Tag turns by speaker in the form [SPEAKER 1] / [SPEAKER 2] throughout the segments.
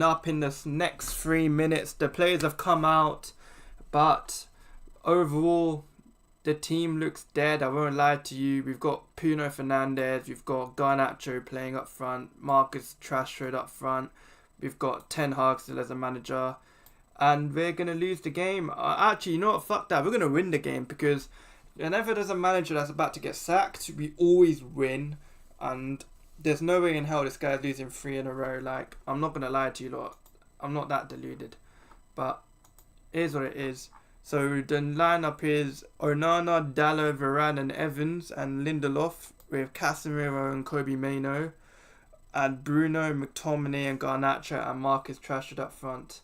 [SPEAKER 1] Up in this next 3 minutes, the players have come out, but overall the team looks dead. I won't lie to you. We've got Bruno Fernandes, we've got Garnacho playing up front, Marcus Rashford up front, we've got Ten Hag still as a manager, and we're gonna lose the game. Actually, you know what? Fuck that. We're gonna win the game because whenever there's a manager that's about to get sacked, we always win, and there's no way in hell this guy's losing 3 in a row. Like, I'm not gonna lie to you lot, I'm not that deluded, but it is what it is. So the lineup is Onana, Dallo, Varane and Evans and Lindelof with Casemiro and Kobe Mainoo, and Bruno, McTominay and Garnacho and Marcus Rashford up front.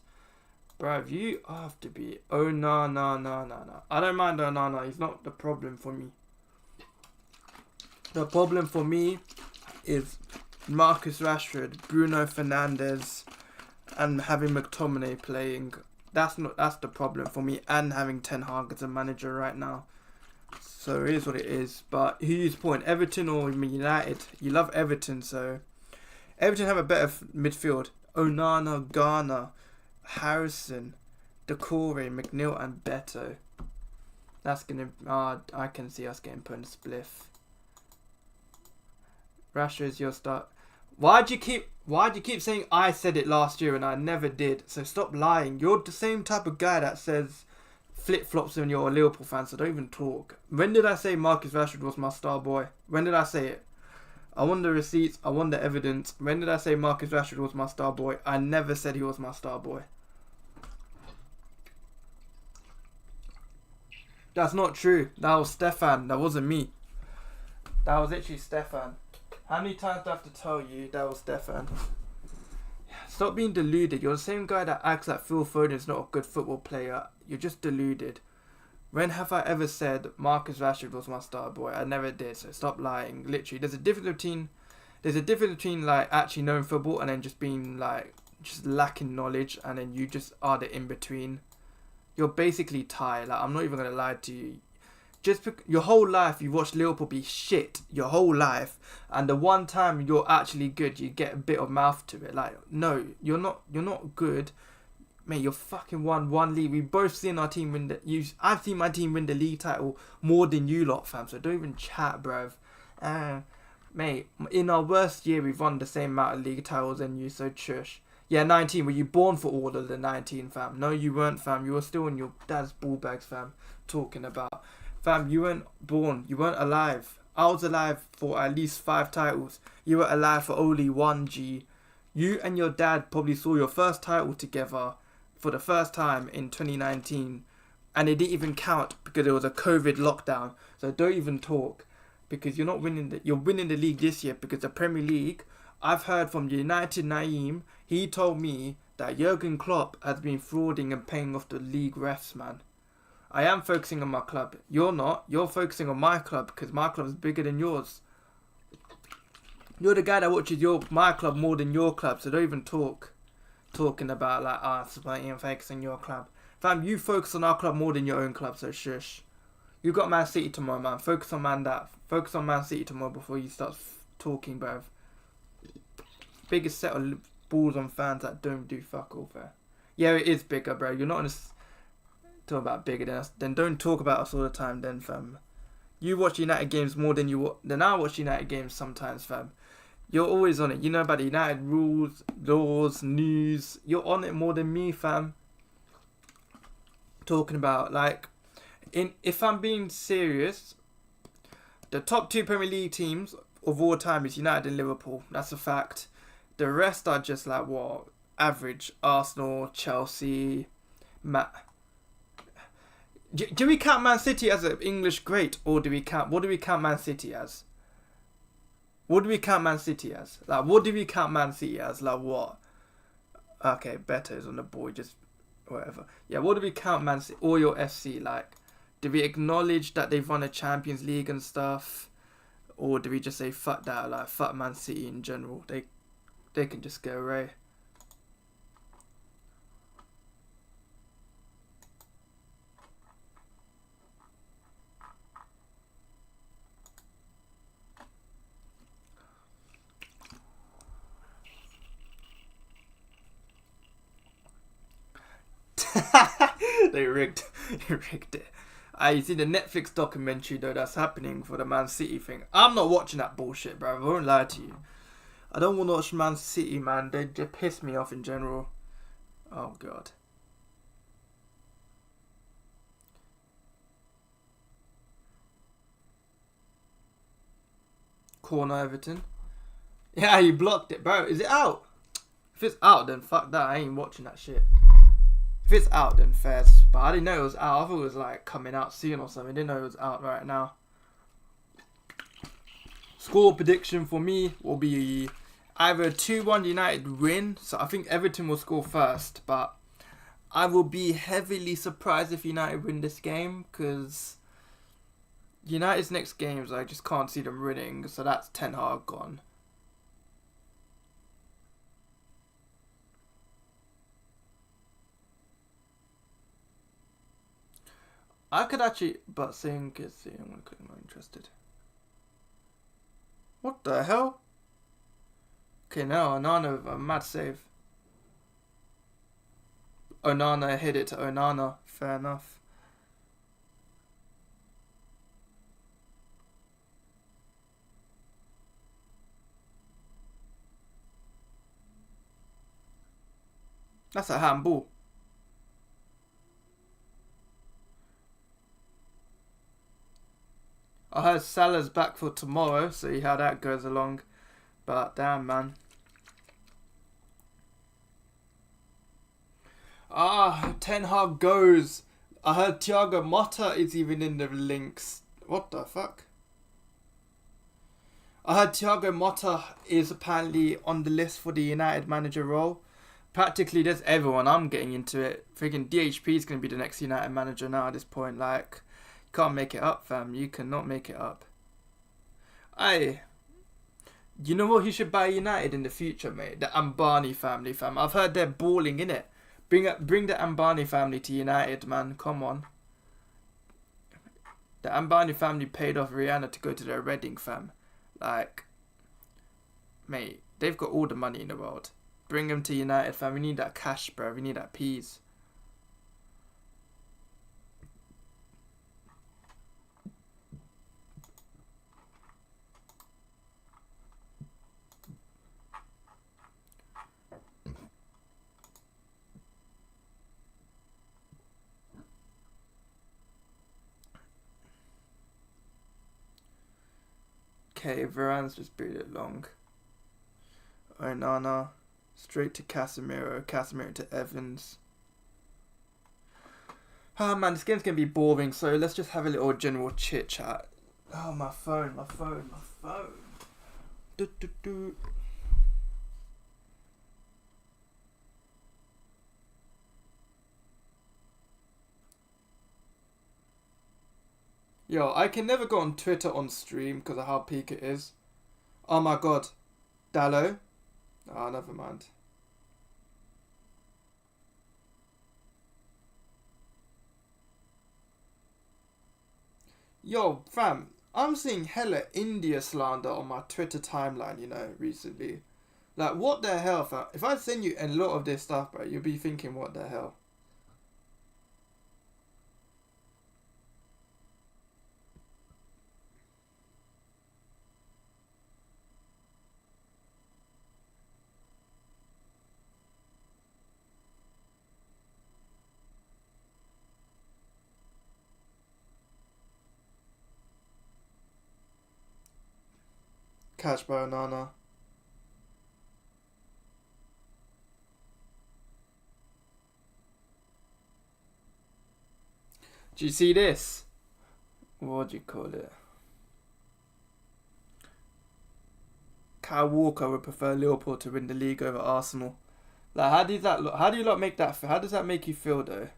[SPEAKER 1] Bruv, you have to be... Oh, no. I don't mind Onana. He's not the problem for me. The problem for me is Marcus Rashford, Bruno Fernandes, and having McTominay playing. That's the problem for me, and having Ten Hag as a manager right now. So it is what it is. But who's point? Everton or United? You love Everton, so Everton have a better midfield. Onana, Garner, Harrison, Decore, McNeil and Beto. That's gonna... I can see us getting put in a spliff. Rashford's your start. Why'd you keep saying I said it last year and I never did? So stop lying. You're the same type of guy that says flip-flops when you're a Liverpool fan, so don't even talk. When did I say Marcus Rashford was my star boy? When did I say it? I want the receipts, I want the evidence. When did I say Marcus Rashford was my star boy? I never said he was my star boy. That's not true. That was Stefan. That wasn't me. That was literally Stefan. How many times do I have to tell you that was Stefan? Stop being deluded. You're the same guy that acts like Phil Foden's not a good football player. You're just deluded. When have I ever said Marcus Rashford was my star boy? I never did, so stop lying. Literally, there's a difference between like actually knowing football and then just being like just lacking knowledge, and then you just are the in between. You're basically Ty. Like, I'm not even gonna lie to you. Your whole life you've watched Liverpool be shit. Your whole life, and the one time you're actually good, you get a bit of mouth to it. Like, no, you're not good. Mate, you're fucking won one league. We've both seen our team win I've seen my team win the league title more than you lot, fam. So don't even chat, bruv. Mate, in our worst year, we've won the same amount of league titles than you. So shush. Yeah, 19. Were you born for all of the 19, fam? No, you weren't, fam. You were still in your dad's ball bags, fam. Talking about, fam. You weren't born. You weren't alive. I was alive for at least 5 titles. You were alive for only 1. G. You and your dad probably saw your first title together for the first time in 2019, and it didn't even count because it was a COVID lockdown. So don't even talk, because you're not winning. You're winning the league this year because the Premier League. I've heard from United Naeem. He told me that Jurgen Klopp has been frauding and paying off the league refs, man. I am focusing on my club. You're not. You're focusing on my club because my club is bigger than yours. You're the guy that watches my club more than your club, so don't even talk. Talking about like supporting and focusing on your club. Fam, you focus on our club more than your own club, so shush. You got Man City tomorrow, man. Focus on Man City tomorrow before you start talking, bruv. Biggest set of balls on fans that don't do fuck all, fair. Yeah, it is bigger, bro. You're not talking about bigger than us. Then don't talk about us all the time, then, fam. You watch United games more than I watch United games sometimes, fam. You're always on it. You know about the United rules, laws, news. You're on it more than me, fam. Talking about, like, if I'm being serious, the top 2 Premier League teams of all time is United and Liverpool. That's a fact. The rest are just like, what? Average. Arsenal, Chelsea, do we count Man City as an English great, or what do we count Man City as? What do we count Man City as? Like, what do we count Man City as? Like, what? Okay, Beto is on the board, just whatever. Yeah, what do we count Man City or your FC? Like, do we acknowledge that they've won a Champions League and stuff? Or do we just say, fuck that, like, fuck Man City in general? They can just go away. They rigged it. You see the Netflix documentary though that's happening for the Man City thing. I'm not watching that bullshit, bro. I won't lie to you. I don't want to watch Man City, man. They piss me off in general. Oh god. Corner Everton. Yeah, you blocked it, bro. Is it out? If it's out, then fuck that. I ain't watching that shit. If it's out, then fairs. But I didn't know it was out. I thought it was like coming out soon or something. I didn't know it was out right now. Score prediction for me will be either 2-1 United win. So I think Everton will score first. But I will be heavily surprised if United win this game. Because United's next games, I just can't see them winning. So that's Ten Hag gone. I could actually, but seeing is seeing. I'm gonna click not interested. What the hell? Okay, now Onana with a mad save. Onana hit it to Onana. Fair enough. That's a handball. I heard Salah's back for tomorrow, see how that goes along. But damn, man. Ten Hag goes. I heard Thiago Motta is even in the links. What the fuck? I heard Thiago Motta is apparently on the list for the United manager role. Practically, there's everyone. I'm getting into it. Freaking DHP is going to be the next United manager now at this point. Like, can't make it up, fam. You cannot make it up. You know what? He should buy United in the future, mate. The Ambani family, fam. I've heard they're balling in it. Bring the Ambani family to United, man. Come on. The Ambani family paid off Rihanna to go to their wedding, fam. Like, mate, they've got all the money in the world. Bring them to United, fam. We need that cash, bro. We need that peas. Okay, Varane's just beat it long. Onana. Straight to Casemiro. Casemiro to Evans. Oh man, this game's going to be boring, so let's just have a little general chit chat. Oh, my phone. Do. Yo, I can never go on Twitter on stream because of how peak it is. Oh my god. Dallo? Oh, never mind. Yo, fam, I'm seeing hella India slander on my Twitter timeline, you know, recently. Like, what the hell, fam? If I send you a lot of this stuff, bro, you'll be thinking, what the hell? Catch by Onana. Do you see this? What do you call it? Kyle Walker would prefer Liverpool to win the league over Arsenal. Like, how does that look? How do you lot make that? How does that make you feel though?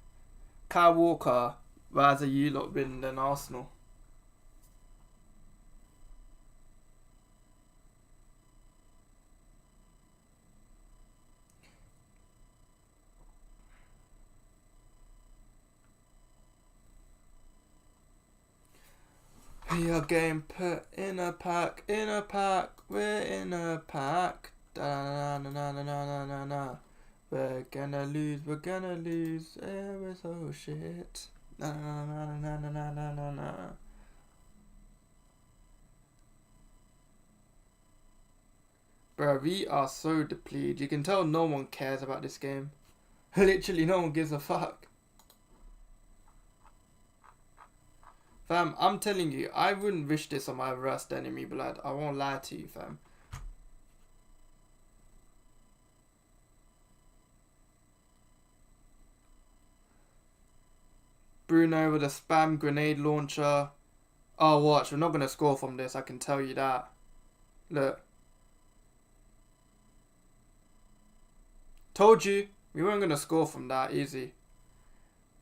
[SPEAKER 1] Kyle Walker rather you lot win than Arsenal. We are getting put in a pack, we're in a pack. Da na na na na na na na. We're gonna lose, we're so shit. Na na na na na na na na na. Bro, we are so depleted. You can tell no one cares about this game. Literally no one gives a fuck. Fam, I'm telling you, I wouldn't wish this on my worst enemy, blood. I won't lie to you, fam. Bruno with a spam grenade launcher. Oh, watch. We're not going to score from this. I can tell you that. Look. Told you. We weren't going to score from that. Easy.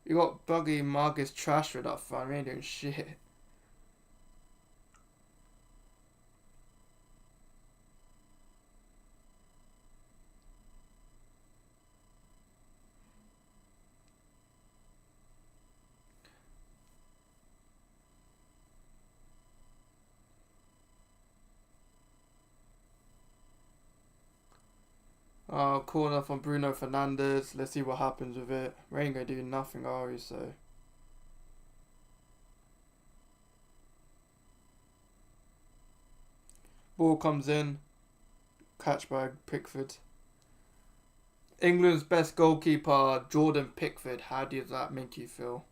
[SPEAKER 1] We got Buggy Marcus trash with up front. We ain't doing shit. Oh, corner from Bruno Fernandes. Let's see what happens with it. We ain't going to do nothing, are we? So. Ball comes in. Catch by Pickford. England's best goalkeeper, Jordan Pickford. How does that make you feel?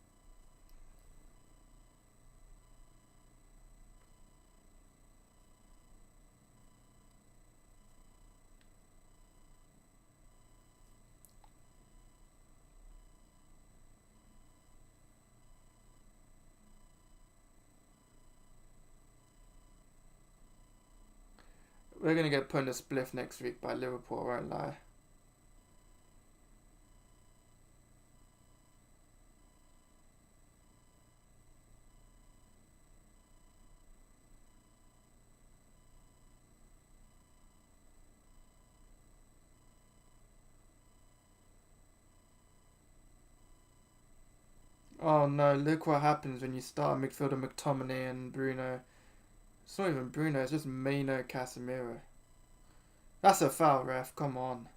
[SPEAKER 1] We're going to get put in a spliff next week by Liverpool, I won't lie. Oh no, look what happens when you start midfielder McTominay and Bruno. It's not even Bruno, it's just Maino Casemiro. That's a foul, ref, come on.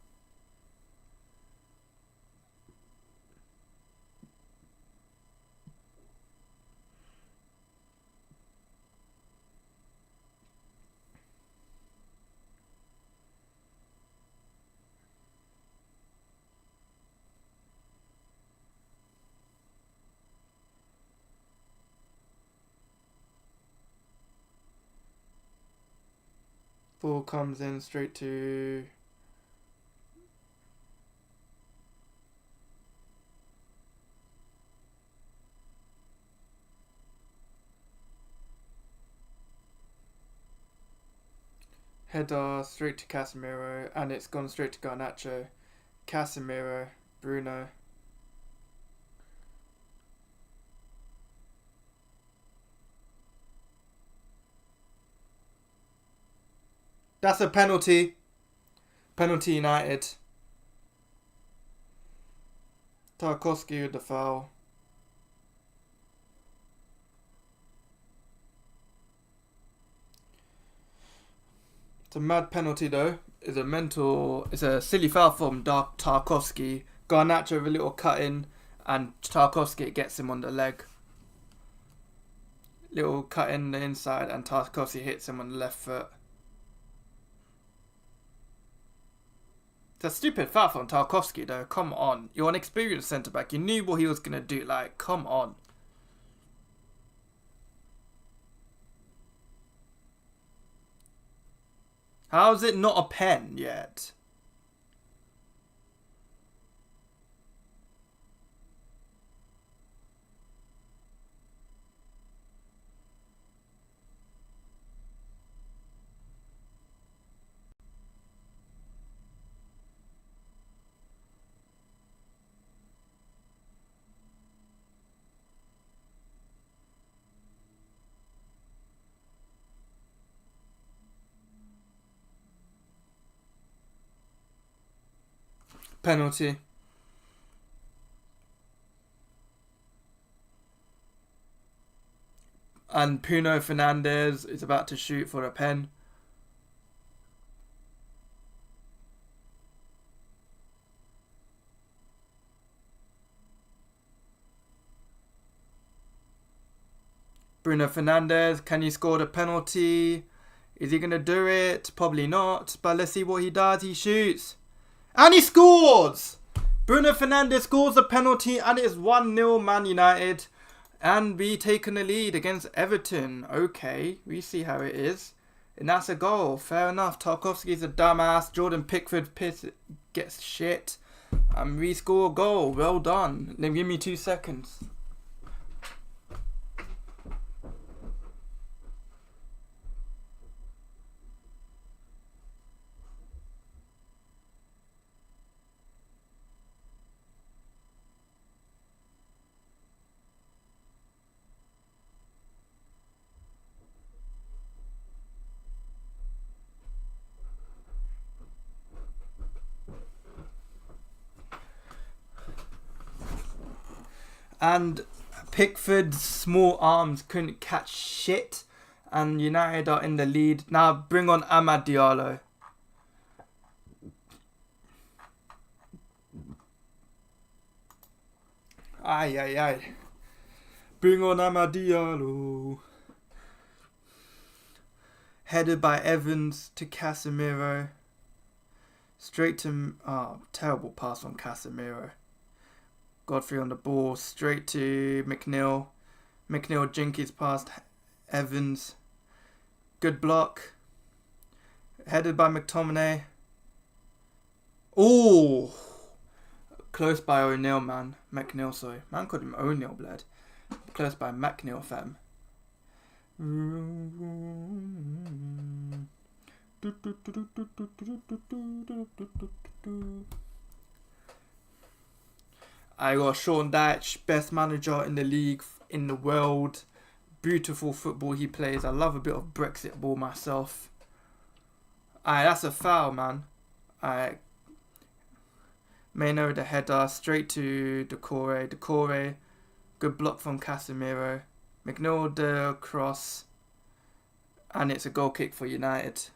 [SPEAKER 1] Ball comes in straight to... Header straight to Casemiro, and it's gone straight to Garnacho. Casemiro, Bruno. That's a penalty. Penalty United. Tarkowski with the foul. It's a mad penalty though. It's a silly foul from Tarkowski. Garnacho with a little cut in, and Tarkowski gets him on the leg. Little cut in the inside, and Tarkowski hits him on the left foot. It's a stupid foul from Tarkowski though. Come on. You're an experienced centre back. You knew what he was going to do. Like, come on. How is it not a pen yet? Penalty. And Bruno Fernandes is about to shoot for a pen. Bruno Fernandes, can he score the penalty? Is he going to do it? Probably not. But let's see what he does. He shoots. And he scores! Bruno Fernandes scores the penalty and it's 1-0 Man United. And we taken the lead against Everton. Okay, we see how it is. And that's a goal. Fair enough. Tarkowski's a dumbass. Jordan Pickford gets shit. And we score a goal. Well done. Then give me 2 seconds. And Pickford's small arms couldn't catch shit. And United are in the lead. Now bring on Amad Diallo. Aye. Bring on Amad Diallo. Headed by Evans to Casemiro. Straight to... Oh, terrible pass on Casemiro. Godfrey on the ball, straight to McNeil. McNeil jinkies past Evans. Good block. Headed by McTominay. Oh! Close by O'Neill, man. McNeil, sorry. Man called him O'Neill, blood. Close by McNeil, fam. I got Sean Dyche, best manager in the league, in the world. Beautiful football he plays. I love a bit of Brexit ball myself. Aye, that's a foul, man. Aye. Maino the header, straight to Decore. Decore, good block from Casemiro. McNeil the cross. And it's a goal kick for United.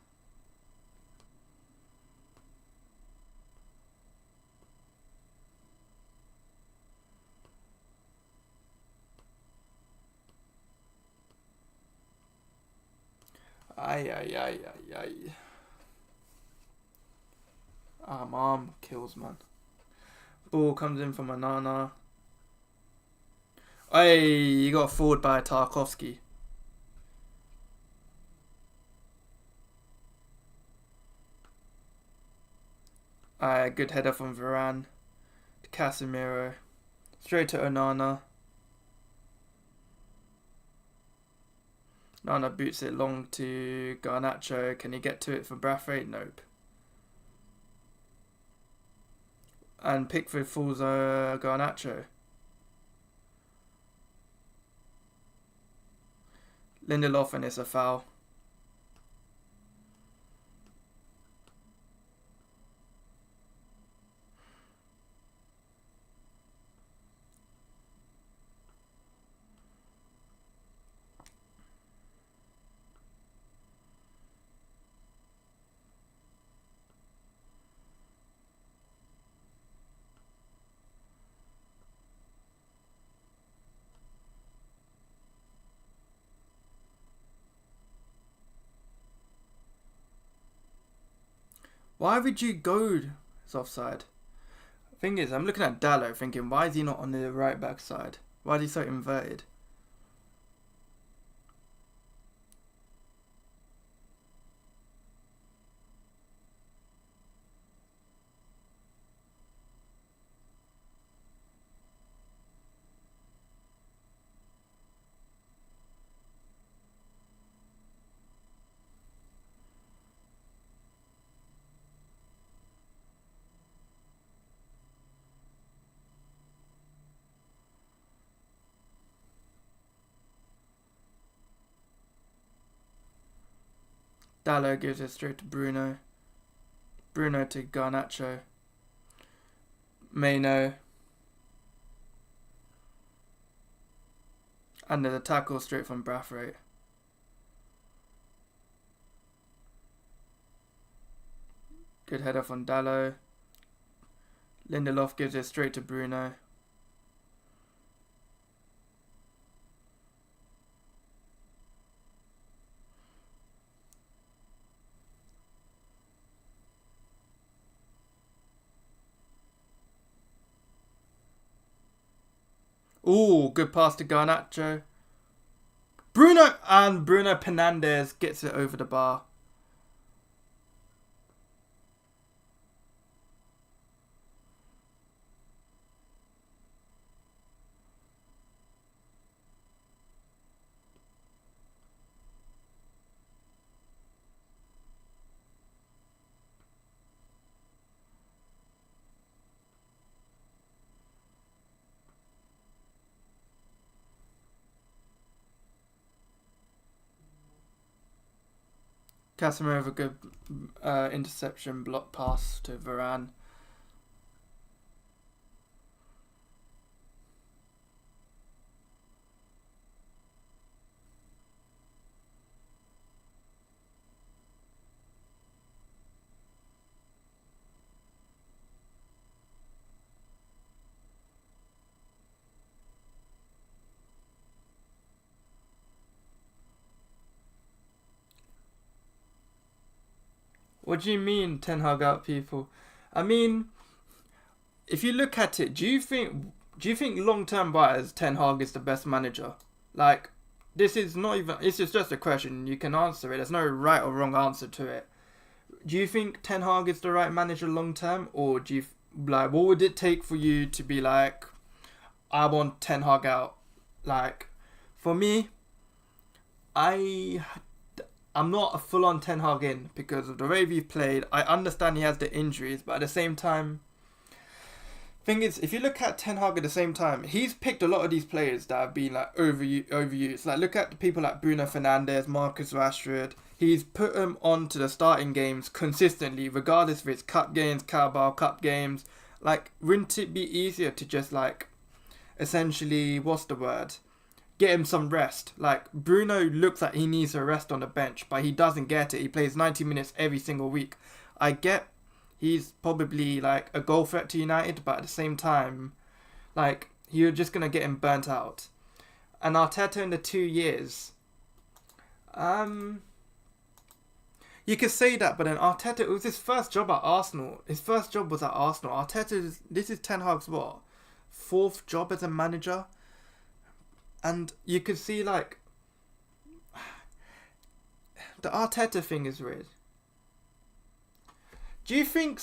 [SPEAKER 1] Aye. Ah, my arm kills, man. Ball comes in from Onana. Hey, he got forward by Tarkowski. Aye, good header from Varane. To Casemiro. Straight to Onana. Nana boots it long to Garnacho. Can he get to it for Braithwaite? Nope. And Pickford falls Garnacho. Lindelof and it's a foul. Why would you go? It's offside. Thing is, I'm looking at Dallo thinking, why is he not on the right back side? Why is he so inverted? Dallo gives it straight to Bruno. Bruno to Garnacho. Maino. And there's a tackle straight from Braithwaite. Good header from Dallo. Lindelof gives it straight to Bruno. 。Ooh, good pass to Garnacho. Bruno Fernandes gets it over the bar. Casemiro with a good interception, block pass to Varane. What do you mean, Ten Hag out people? I mean, if you look at it, do you think long term buyers Ten Hag is the best manager? Like, this is not even. This is just a question. You can answer it. There's no right or wrong answer to it. Do you think Ten Hag is the right manager long term, or do you like what would it take for you to be like, I want Ten Hag out? Like, for me, I'm not a full-on Ten Hag in because of the way we've played. I understand he has the injuries, but at the same time, thing is, if you look at Ten Hag at the same time, he's picked a lot of these players that have been like overused. Like look at the people like Bruno Fernandes, Marcus Rashford. He's put them onto the starting games consistently, regardless if it's cup games, Carabao Cup games. Like, wouldn't it be easier to just like, essentially, what's the word? Get him some rest. Like, Bruno looks like he needs a rest on the bench, but he doesn't get it. He plays 90 minutes every single week. I get he's probably like a goal threat to United, but at the same time, like, you're just going to get him burnt out. And Arteta in the 2 years, you could say that, but then Arteta, it was his first job at Arsenal. His first job was at Arsenal. This is Ten Hag's what? 4th job as a manager? And you could see, like, the Arteta thing is weird. Do you think...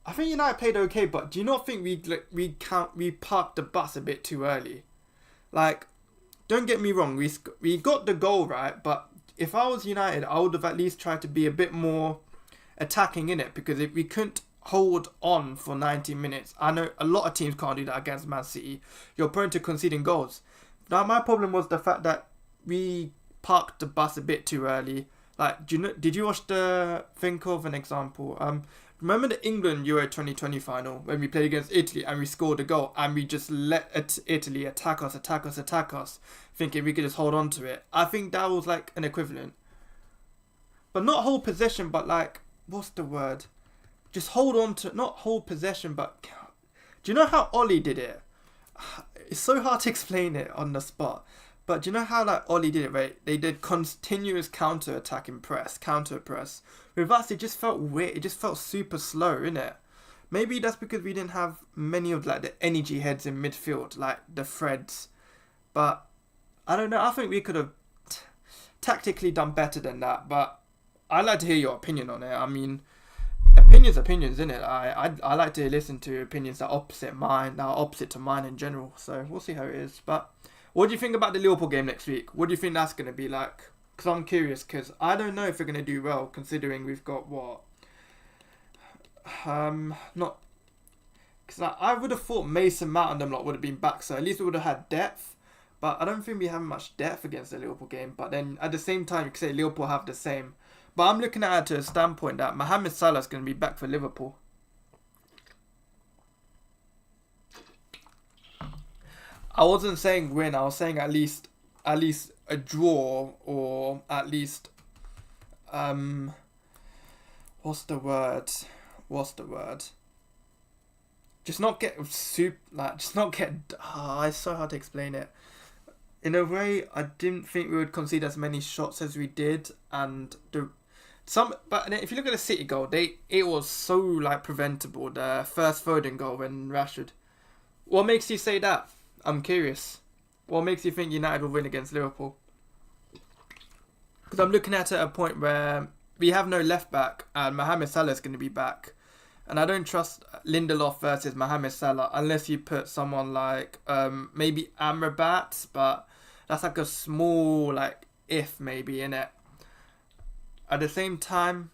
[SPEAKER 1] I think United played okay, but do you not think we parked the bus a bit too early? Like, don't get me wrong, we got the goal right, but if I was United, I would have at least tried to be a bit more attacking in it, because if we couldn't hold on for 90 minutes, I know a lot of teams can't do that against Man City. You're prone to conceding goals. Now, my problem was the fact that we parked the bus a bit too early. Like, did you watch the... Think of an example. Remember the England Euro 2020 final when we played against Italy and we scored a goal and we just let Italy attack us, thinking we could just hold on to it. I think that was like an equivalent. But not hold possession, but like, what's the word? Just hold on to... Not hold possession, but... Do you know how Oli did it? It's so hard to explain it on the spot. But do you know how like Oli did it, right? They did continuous counter-attack and counter press. With us, it just felt weird. It just felt super slow, innit? Maybe that's because we didn't have many of like the energy heads in midfield, like the Freds. But I don't know. I think we could have tactically done better than that. But I'd like to hear your opinion on it. I mean, opinions, innit? I like to listen to opinions that are opposite to mine in general. So we'll see how it is. But what do you think about the Liverpool game next week? What do you think that's going to be like? Because I'm curious, because I don't know if we're going to do well, considering we've got what? Not... Because I would have thought Mason Mount and them lot would have been back, so at least we would have had depth. But I don't think we have much depth against the Liverpool game. But then at the same time, you could say Liverpool have the same. But I'm looking at it to a standpoint that Mohamed Salah is going to be back for Liverpool. I wasn't saying win. I was saying at least a draw, or at least what's the word? Just not get it's so hard to explain it. In a way, I didn't think we would concede as many shots as we did, and but if you look at the City goal, it was so preventable. The first Foden goal when Rashford. What makes you say that? I'm curious. What makes you think United will win against Liverpool? Because I'm looking at it at a point where we have no left back and Mohamed Salah is going to be back. And I don't trust Lindelof versus Mohamed Salah unless you put someone like maybe Amrabat, but that's like a small like if maybe in it. At the same time,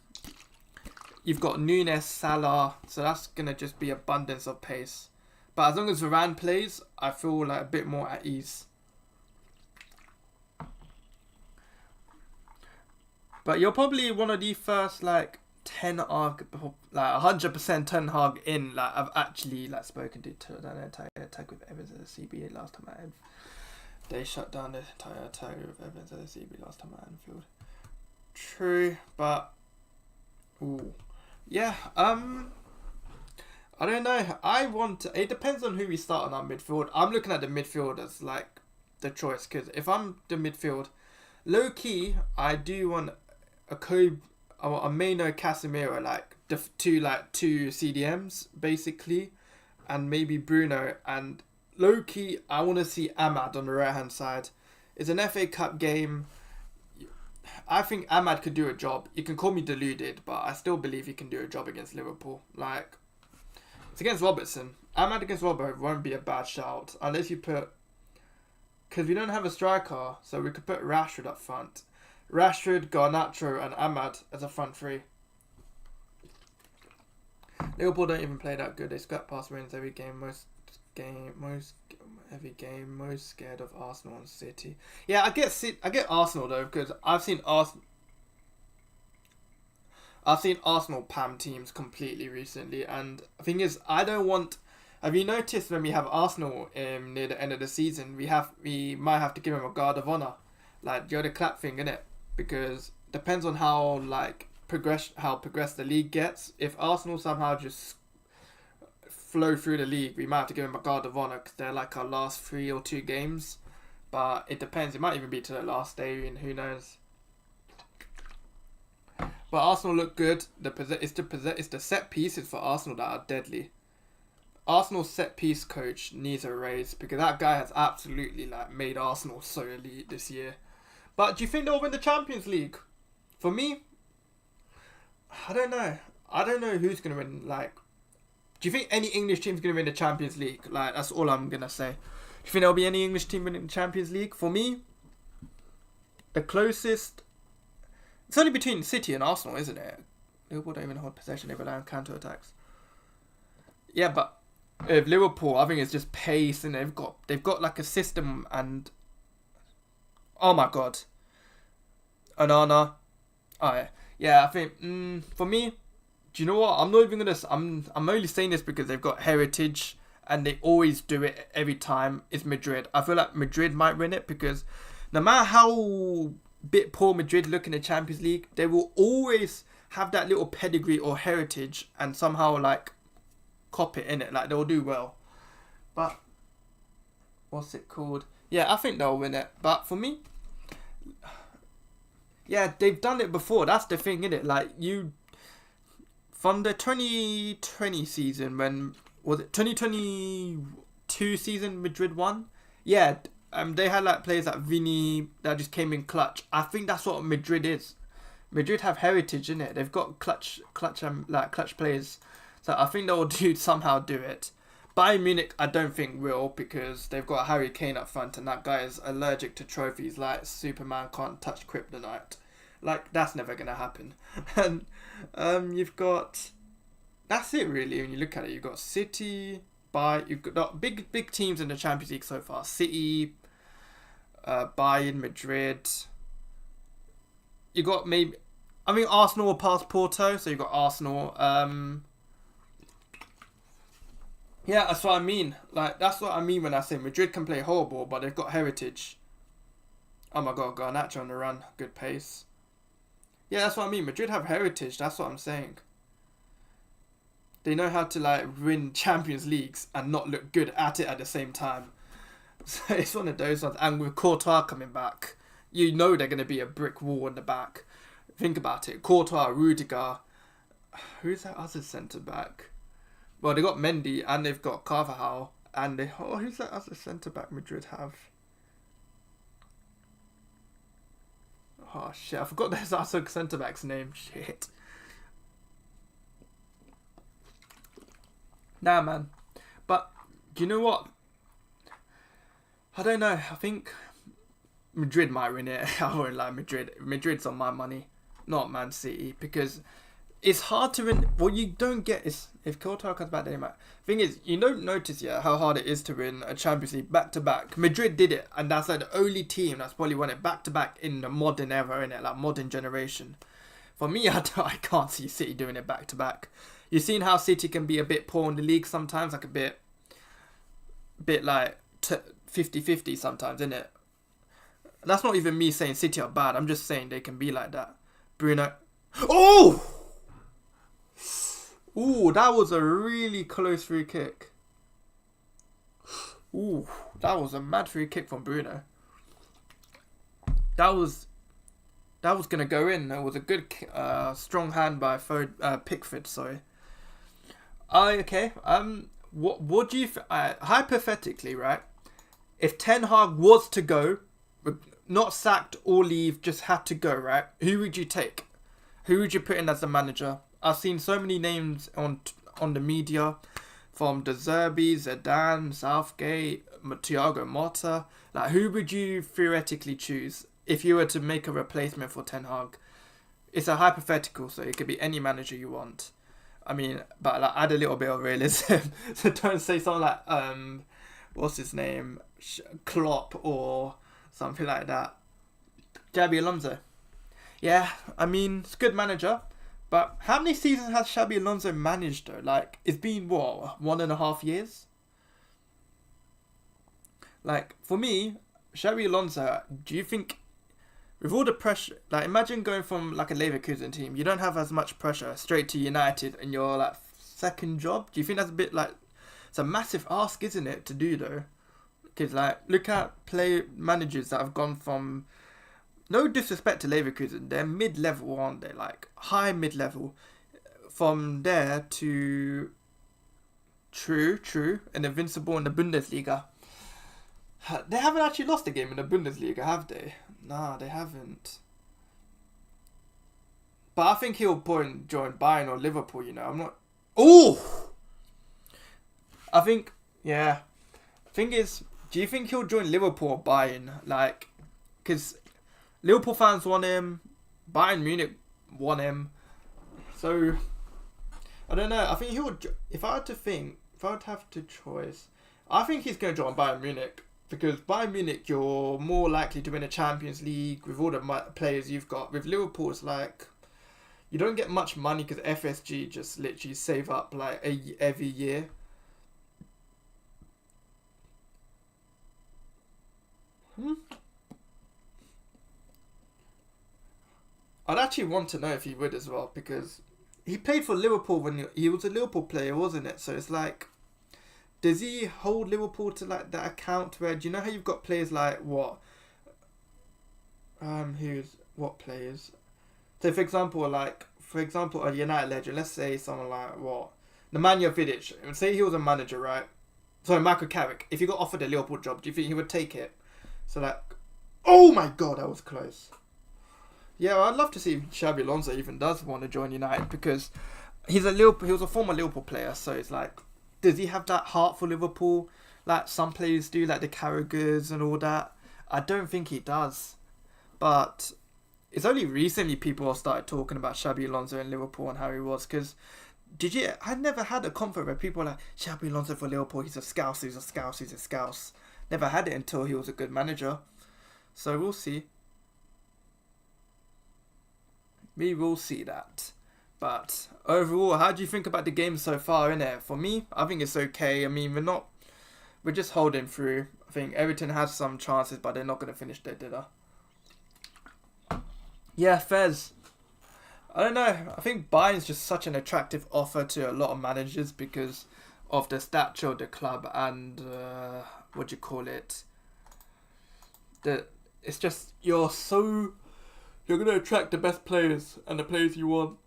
[SPEAKER 1] you've got Nunes, Salah, so that's going to just be abundance of pace. But as long as Varane plays, I feel like a bit more at ease. But you're probably one of the first like Ten Hag, like 100% Ten Hag in. Like I've actually like spoken to that entire attack with Evans at the CB last time they shut down the entire attack with Evans at the CB last time at Anfield. True, but yeah. I don't know. It depends on who we start on our midfield. I'm looking at the midfield as like the choice because if I'm the midfield, low key, I do want a Maino Casemiro like two CDMs basically, and maybe Bruno, and low key I want to see Ahmad on the right hand side. It's an FA Cup game. I think Ahmad could do a job. You can call me deluded, but I still believe he can do a job against Liverpool. Like, it's against Robertson. Ahmad against Robbo won't be a bad shout unless you put, because we don't have a striker, so we could put Rashford up front. Rashford, Garnacho, and Ahmad as a front three. Liverpool don't even play that good. They scrap past wins every game. Most scared of Arsenal and City. Yeah, I get Arsenal though because I've seen Arsenal PAM teams completely recently, and the thing is, I don't want. Have you noticed when we have Arsenal near the end of the season, we might have to give them a guard of honor, like you're the clap thing, innit? Because depends on how progressed the league gets. If Arsenal somehow just flow through the league, we might have to give them a guard of honor because they're like our last 3 or 2 games. But it depends. It might even be to the last day, and who knows. But Arsenal look good. It's the set pieces for Arsenal that are deadly. Arsenal's set piece coach needs a raise because that guy has absolutely made Arsenal so elite this year. But do you think they'll win the Champions League? For me, I don't know. I don't know who's gonna win. Do you think any English team's gonna win the Champions League? That's all I'm gonna say. Do you think there'll be any English team winning the Champions League? For me, the closest. It's only between City and Arsenal, isn't it? Liverpool don't even hold possession; they rely on counter-attacks. Yeah, but with Liverpool, I think it's just pace, and they've got like a system, and oh my god, Onana. Oh yeah, I think for me, do you know what? I'm not even gonna. I'm only saying this because they've got heritage, and they always do it every time. It's Madrid. I feel like Madrid might win it because no matter how bit poor Madrid look in the Champions League, they will always have that little pedigree or heritage and somehow cop it in it. They'll do well. But what's it called? Yeah, I think they'll win it. But for me, yeah, they've done it before. That's the thing, innit? From the 2020 season, when was it 2022 season Madrid won? Yeah, they had players like Vini that just came in clutch. I think that's what Madrid is. Madrid have heritage in it. They've got clutch players. So I think they'll somehow do it. Bayern Munich, I don't think will, because they've got Harry Kane up front, and that guy is allergic to trophies like Superman can't touch kryptonite. That's never gonna happen. And you've got. That's it really. When you look at it, you've got City. You've got big teams in the Champions League so far. City, Bayern, Madrid. You got Arsenal will pass Porto, so you've got Arsenal. Yeah, that's what I mean. That's what I mean when I say Madrid can play horrible, but they've got heritage. Oh my god, Garnacho on the run, good pace. Yeah, that's what I mean. Madrid have heritage. That's what I'm saying. They know how to win Champions Leagues and not look good at it at the same time. So it's one of those ones. And with Courtois coming back, you know they're going to be a brick wall in the back. Think about it. Courtois, Rudiger. Who's that other centre back? Well, they got Mendy and they've got Carvajal. And who's that other centre back Madrid have? Oh shit, I forgot there's also centre back's name. Shit. Nah, man. But do you know what? I don't know. I think Madrid might win it. I won't lie, Madrid. Madrid's on my money, not Man City, because it's hard to win. What you don't get is if Courtois comes back, they might. Thing is, you don't notice yet how hard it is to win a Champions League back to back. Madrid did it, and that's like the only team that's probably won it back to back in the modern era, in it, like modern generation. For me, I can't see City doing it back to back. You've seen how City can be a bit poor in the league sometimes, like a bit like 50-50 sometimes, isn't it? That's not even me saying City are bad. I'm just saying they can be like that. Bruno. Oh! Ooh, that was a really close free kick. Ooh, that was a mad free kick from Bruno. That was gonna go in. It was a good, strong hand by Pickford. Sorry. Okay. What do you hypothetically, right? If Ten Hag was to go, not sacked or leave, just had to go, right? Who would you take? Who would you put in as the manager? I've seen so many names on the media, from De Zerbi, Zidane, Southgate, Thiago Motta. Like, who would you theoretically choose if you were to make a replacement for Ten Hag? It's a hypothetical, so it could be any manager you want. I mean, but like, add a little bit of realism. So don't say something like what's his name, Klopp or something like that. Xabi Alonso. Yeah, I mean, it's a good manager. But how many seasons has Xabi Alonso managed though? Like, it's been, what, 1.5 years? Like, for me, Xabi Alonso, do you think, with all the pressure, like, imagine going from, like, a Leverkusen team, you don't have as much pressure, straight to United, and your, like, second job? Do you think that's a bit, like, it's a massive ask, isn't it, to do, though? Because, like, look at managers that have gone from, no disrespect to Leverkusen, they're mid-level, aren't they? Like, high mid-level. From there to... True. And invincible in the Bundesliga. They haven't actually lost a game in the Bundesliga, have they? Nah, they haven't. But I think he'll join Bayern or Liverpool, you know. I'm not... Oh! I think... Yeah. Thing is, do you think he'll join Liverpool or Bayern? Like, because... Liverpool fans want him. Bayern Munich want him. So, I don't know. I think he would... If I had to have to choice, I think he's going to join Bayern Munich. Because Bayern Munich, you're more likely to win a Champions League with all the players you've got. With Liverpool, it's like... You don't get much money because FSG just literally save up like every year. I'd actually want to know if he would as well, because he played for Liverpool when he was a Liverpool player, wasn't it? So it's like, does he hold Liverpool to like that account where, do you know how you've got players like what? What players? So for example, a United legend, let's say someone like what? Nemanja Vidic. Say he was a manager, right? Sorry, Michael Carrick. If he got offered a Liverpool job, do you think he would take it? So like, oh my god, that was close. Yeah, well, I'd love to see if Xabi Alonso even does want to join United, because he was a former Liverpool player, so it's like, does he have that heart for Liverpool like some players do, like the Carragers and all that? I don't think he does. But it's only recently people have started talking about Xabi Alonso in Liverpool and how he was, because I never had a comfort where people were like, Xabi Alonso for Liverpool, he's a scouse. Never had it until he was a good manager. So we'll see. We will see that. But overall, how do you think about the game so far, innit? For me, I think it's okay. I mean, we're just holding through. I think Everton has some chances, but they're not going to finish their dinner. Yeah, Fez. I don't know. I think Bayern's just such an attractive offer to a lot of managers because of the stature of the club and, it's just, you're going to attract the best players and the players you want.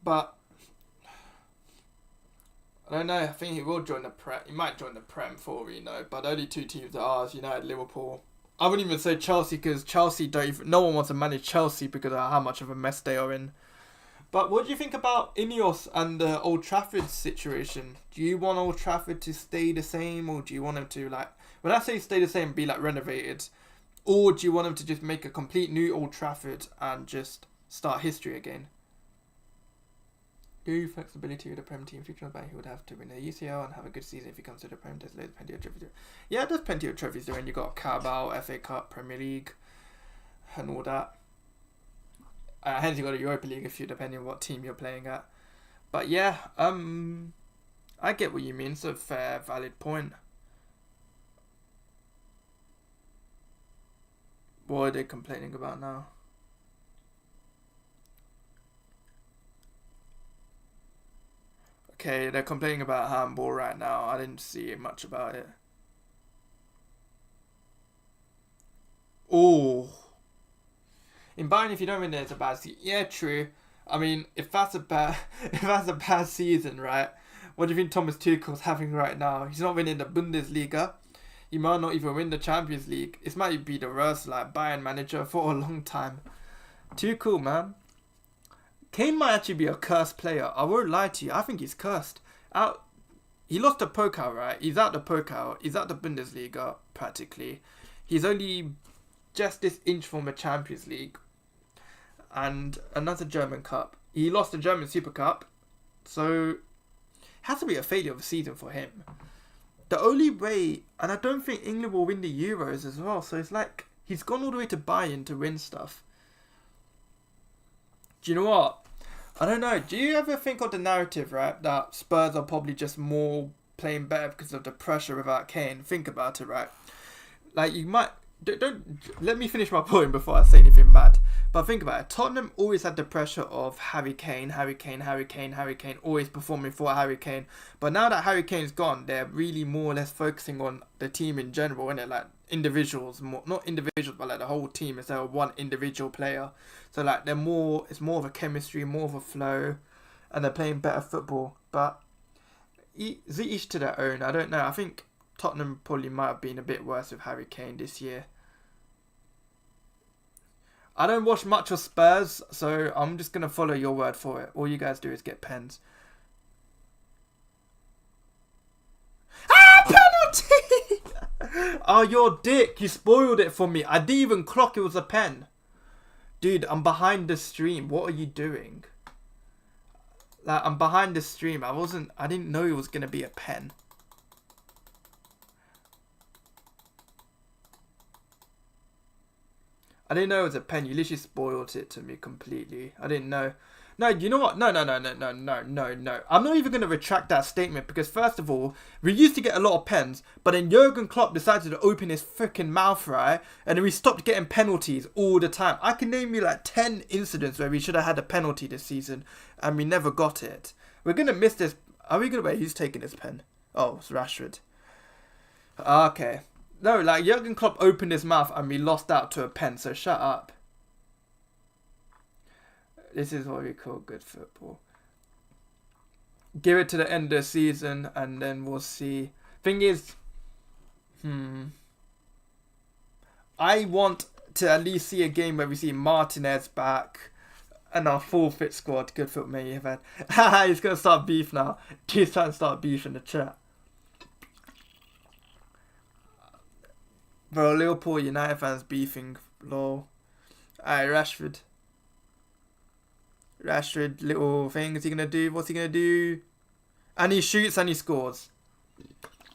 [SPEAKER 1] But don't know. I think he will join the Prem. He might join the Prem for all we know. But the only two teams that are United, Liverpool. I wouldn't even say Chelsea because Chelsea don't even. No one wants to manage Chelsea because of how much of a mess they are in. But what do you think about Ineos and the Old Trafford situation? Do you want Old Trafford to stay the same, or do you want them to, like, when I say stay the same, be like renovated, or do you want them to just make a complete new Old Trafford and just start history again? Do flexibility with the Prem team future by he would have to win the UCL and have a good season if he comes to the Prem. There's plenty of trophies. Yeah, there's plenty of trophies there, and you got Carabao, FA Cup, Premier League, and all that. Hence you got a Europa League if you depending on what team you're playing at. But yeah, I get what you mean. It's a fair, valid point. What are they complaining about now? Okay, they're complaining about handball right now. I didn't see much about it. Oh. In Bayern, if you don't win there, it's a bad season. Yeah, true. I mean, if that's a bad season, right? What do you think Thomas Tuchel's having right now? He's not winning the Bundesliga. He might not even win the Champions League. This might be the worst, like, Bayern manager for a long time. Tuchel, man. Kane might actually be a cursed player. I won't lie to you. I think he's cursed. He lost the Pokal, right? He's out the Pokal. He's out the Bundesliga, practically. He's only just this inch from the Champions League. And another German Cup. He lost the German Super Cup. So, it has to be a failure of a season for him. The only way, and I don't think England will win the Euros as well. So, it's like, he's gone all the way to Bayern to win stuff. Do you know what? I don't know. Do you ever think of the narrative, right? That Spurs are probably just more playing better because of the pressure without Kane. Think about it, right? Like, you might... Don't let me finish my point before I say anything bad. But think about it. Tottenham always had the pressure of Harry Kane, always performing for Harry Kane. But now that Harry Kane's gone, they're really more or less focusing on the team in general, and like individuals, not individuals, but like the whole team instead of one individual player. So like it's more of a chemistry, more of a flow, and they're playing better football. But each to their own. I don't know. I think Tottenham probably might have been a bit worse with Harry Kane this year. I don't watch much of Spurs, so I'm just going to follow your word for it. All you guys do is get pens. Penalty! Oh, you're a dick. You spoiled it for me. I didn't even clock it was a pen. Dude, I'm behind the stream. What are you doing? Like, I'm behind the stream. I didn't know it was going to be a pen. I didn't know it was a pen. You literally spoiled it to me completely. I didn't know. No, you know what? No. I'm not even going to retract that statement because first of all, we used to get a lot of pens, but then Jurgen Klopp decided to open his freaking mouth, right? And then we stopped getting penalties all the time. I can name you like 10 incidents where we should have had a penalty this season and we never got it. We're going to miss this. Are we going to wait? Who's taking this pen? Oh, it's Rashford. Okay. No, like Jurgen Klopp opened his mouth and we lost out to a pen, so shut up. This is what we call good football. Give it to the end of the season and then we'll see. Thing is, I want to at least see a game where we see Martinez back and our full fit squad. Good football, mate. He's going to start beef now. He's trying to start beef in the chat. Bro, Liverpool United fans beefing, lol. Alright, Rashford, little thing. Is he gonna do? What's he gonna do? And he shoots and he scores.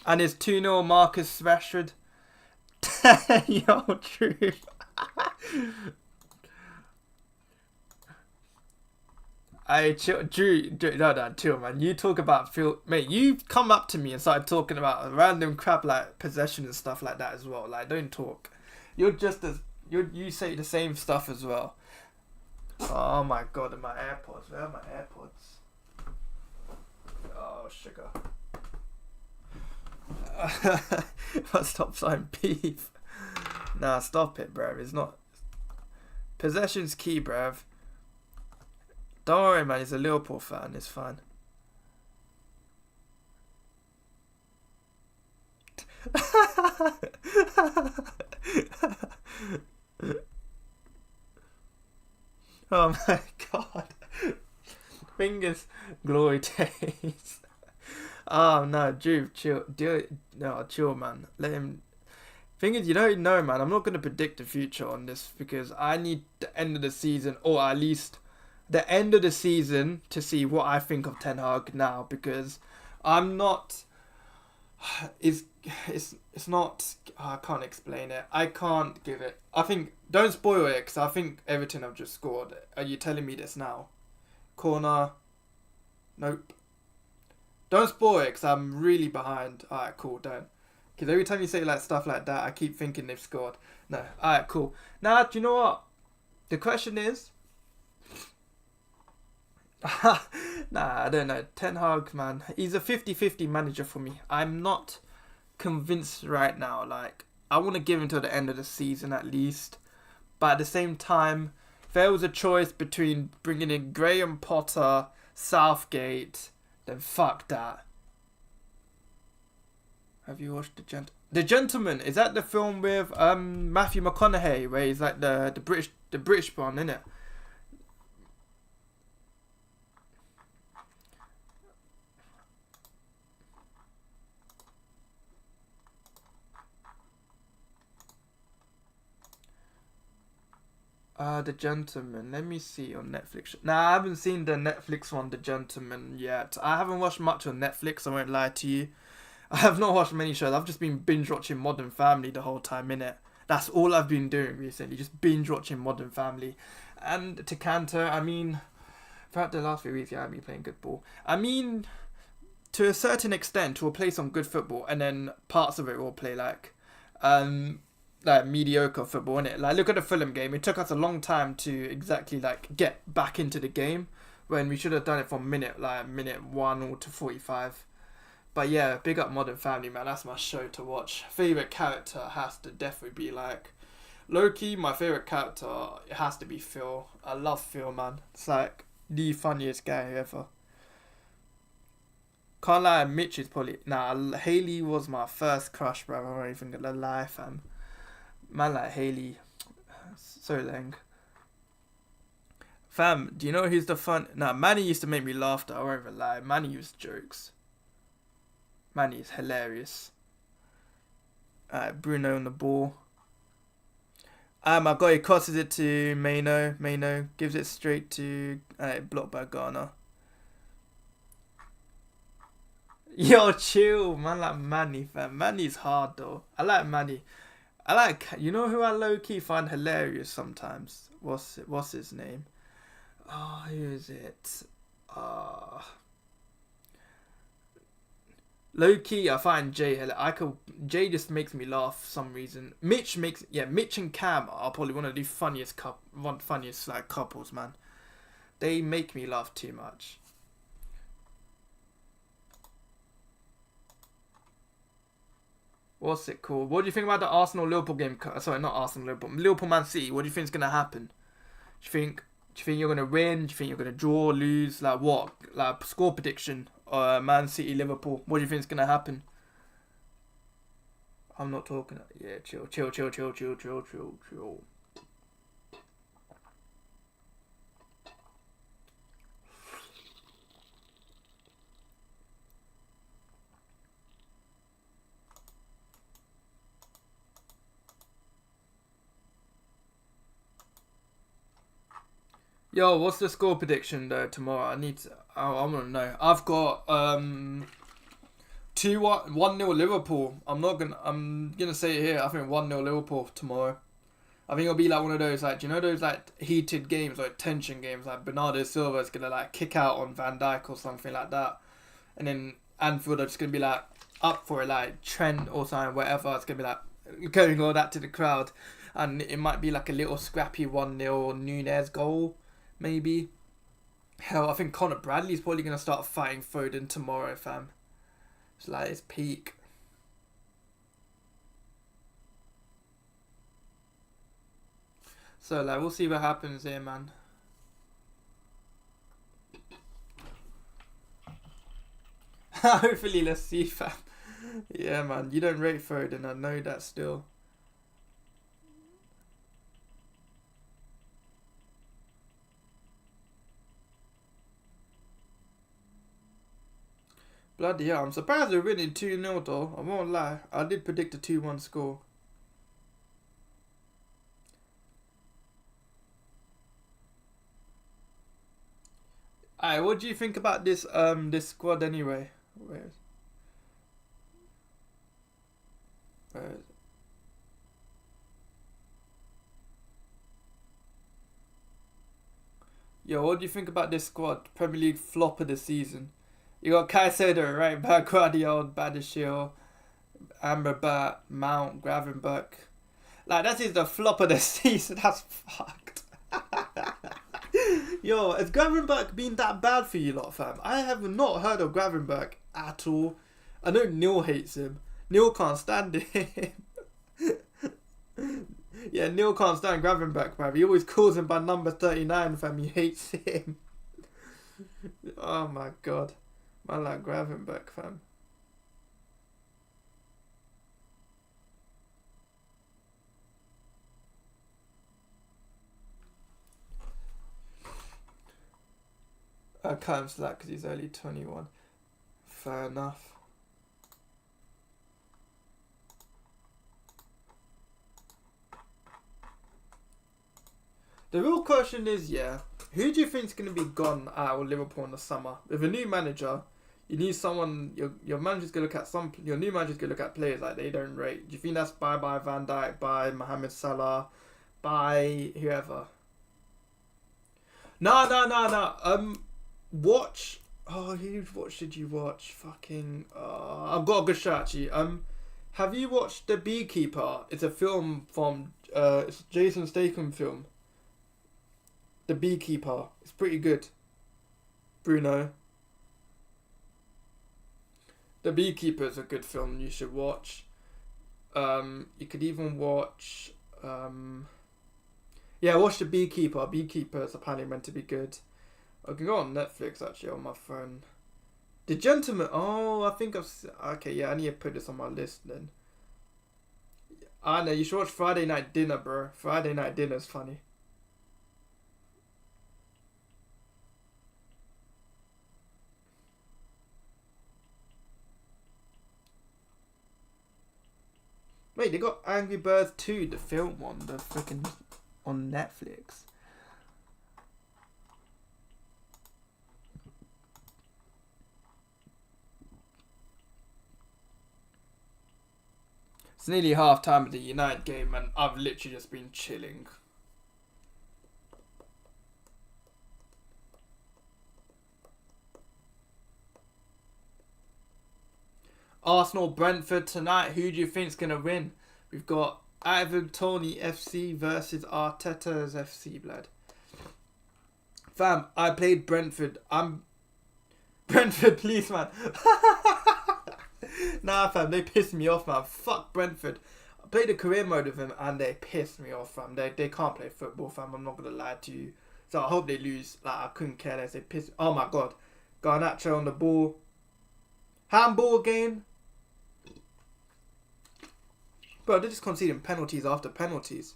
[SPEAKER 1] And it's 2-0 Marcus Rashford. Yo, true. Chill, man. You talk about mate. You come up to me and started talking about random crap like possession and stuff like that as well. Like, don't talk. You're just as you say the same stuff as well. Oh my god, and my AirPods. Where are my AirPods? Oh, sugar. Stop signing beef. Nah, stop it, bruv. It's not. Possession's key, bruv. Don't worry, man. He's a Liverpool fan. It's fine. Oh my god. Fingers glory days. Oh no, Juve, chill. No, chill, man. Let him. Thing is, you don't know, man. I'm not gonna predict the future on this because I need the end of the season, or at least the end of the season, to see what I think of Ten Hag now. Because I'm not. It's it's not. I can't explain it. I can't give it. I think don't spoil it because I think Everton have just scored. Are you telling me this now? Corner. Nope. Don't spoil it because I'm really behind. Alright, cool, don't. Because every time you say like stuff like that, I keep thinking they've scored. No, alright, cool. Now, do you know what? The question is... nah, I don't know. Ten Hag, man. He's a 50-50 manager for me. I'm not convinced right now. Like, I want to give him till the end of the season at least. But at the same time, if there was a choice between bringing in Graham Potter, Southgate... then fuck that. Have you watched The Gentleman? Is that the film with Matthew McConaughey where he's like the British one, innit? The Gentleman. Let me see on Netflix. Nah, I haven't seen the Netflix one, The Gentleman, yet. I haven't watched much on Netflix, I won't lie to you. I have not watched many shows. I've just been binge watching Modern Family the whole time, innit? That's all I've been doing recently, just binge watching Modern Family. And to Cantor, I mean, throughout the last few weeks, yeah, I've been playing good ball. I mean, to a certain extent, we'll play some good football, and then parts of it will play like mediocre football, innit? Like, look at the Fulham game. It took us a long time to exactly like get back into the game when we should have done it from minute 1 or to 45. But yeah, big up Modern Family, man. That's my show to watch. Favorite character has to definitely be like low-key. My favorite character, it has to be Phil. I love Phil, man. It's like the funniest guy ever. Can't lie, Mitch is probably... Nah, Haley was my first crush, bro. I'm not even gonna lie, fam. Man, like Haley, so leng. Fam, do you know who's the fun? Nah, Manny used to make me laugh though, I won't even lie. Manny used jokes. Manny is hilarious. Bruno on the ball. I got it, crosses it to Maino. Maino gives it straight to... blocked by Ghana. Yo, chill, man, like Manny, fam. Manny's hard though. I like Manny. You know who I low-key find hilarious sometimes? What's his name? Oh, who is it? Low-key, I find Jay Jay just makes me laugh for some reason. Mitch and Cam are probably one of the funniest like couples, man. They make me laugh too much. What's it called? What do you think about the Arsenal-Liverpool game? Sorry, not Arsenal-Liverpool. Liverpool-Man City. What do you think is going to happen? Do you think you're going to win? Do you think you're going to draw, lose? Like what? Like score prediction? Man City-Liverpool. What do you think is going to happen? I'm not talking... Yeah, chill. Yo, what's the score prediction though tomorrow? I want to know. I've got 1-0 Liverpool. I'm gonna say it here. I think 1-0 Liverpool tomorrow. I think it'll be like one of those like, do you know those like heated games, like tension games, like Bernardo Silva is gonna like kick out on Van Dijk or something like that, and then Anfield are just gonna be like up for it, like Trent or something, whatever. It's gonna be like going all that to the crowd, and it might be like a little scrappy 1-0 Nunez goal. Maybe. Hell, I think Conor Bradley's probably going to start fighting Foden tomorrow, fam. It's like his peak. So, like, we'll see what happens here, man. Hopefully, let's see, fam. Yeah, man. You don't rate Foden. I know that still. Bloody hell. I'm surprised they're winning 2-0 though. I won't lie. I did predict a 2-1 score. Alright, what do you think about this squad anyway? Where is it? Yo, what do you think about this squad? Premier League flop of the season. You got Caicedo, right back, Guardiola, Badishil, Amrabat, Mount, Gravenberch. Like, that is the flop of the season. That's fucked. Yo, has Gravenberch been that bad for you lot, fam? I have not heard of Gravenberch at all. I know Neil hates him. Neil can't stand him. Yeah, Neil can't stand Gravenberch, fam. He always calls him by number 39, fam. He hates him. Oh my god. Man like Gravenberch, fam. I cut him slack because he's only 21. Fair enough. The real question is, yeah, who do you think is going to be gone out of Liverpool in the summer? With a new manager, you need someone. Your manager's going to look at your new manager's going to look at players like they don't rate. Do you think that's by Van Dijk, by Mohamed Salah, by whoever? No. Watch. Oh, whose watch did you watch? Fucking. I've got a good shout actually. Have you watched The Beekeeper? It's a film from. It's a Jason Statham film. The Beekeeper. It's pretty good. Bruno. The Beekeeper is a good film you should watch. You could even watch. Yeah, watch The Beekeeper. Beekeeper is apparently meant to be good. I can go on Netflix actually on my phone. The Gentleman. Oh, I think I've. Okay, yeah, I need to put this on my list then. I know, you should watch Friday Night Dinner, bro. Friday Night Dinner is funny. Wait, they got Angry Birds 2, the film one, the freaking on Netflix. It's nearly half time of the United game and I've literally just been chilling. Arsenal Brentford tonight. Who do you think's gonna win? We've got Ivan Toney FC versus Arteta's FC, blood. Fam, I played Brentford. I'm Brentford, please, man. Nah, fam, they pissed me off, man. Fuck Brentford. I played the career mode with them and they pissed me off, fam. They can't play football, fam. I'm not gonna lie to you. So I hope they lose. Like, I couldn't care less. They pissed. Oh my god. Garnacho on the ball. Handball again. Bro, they're just conceding penalties after penalties.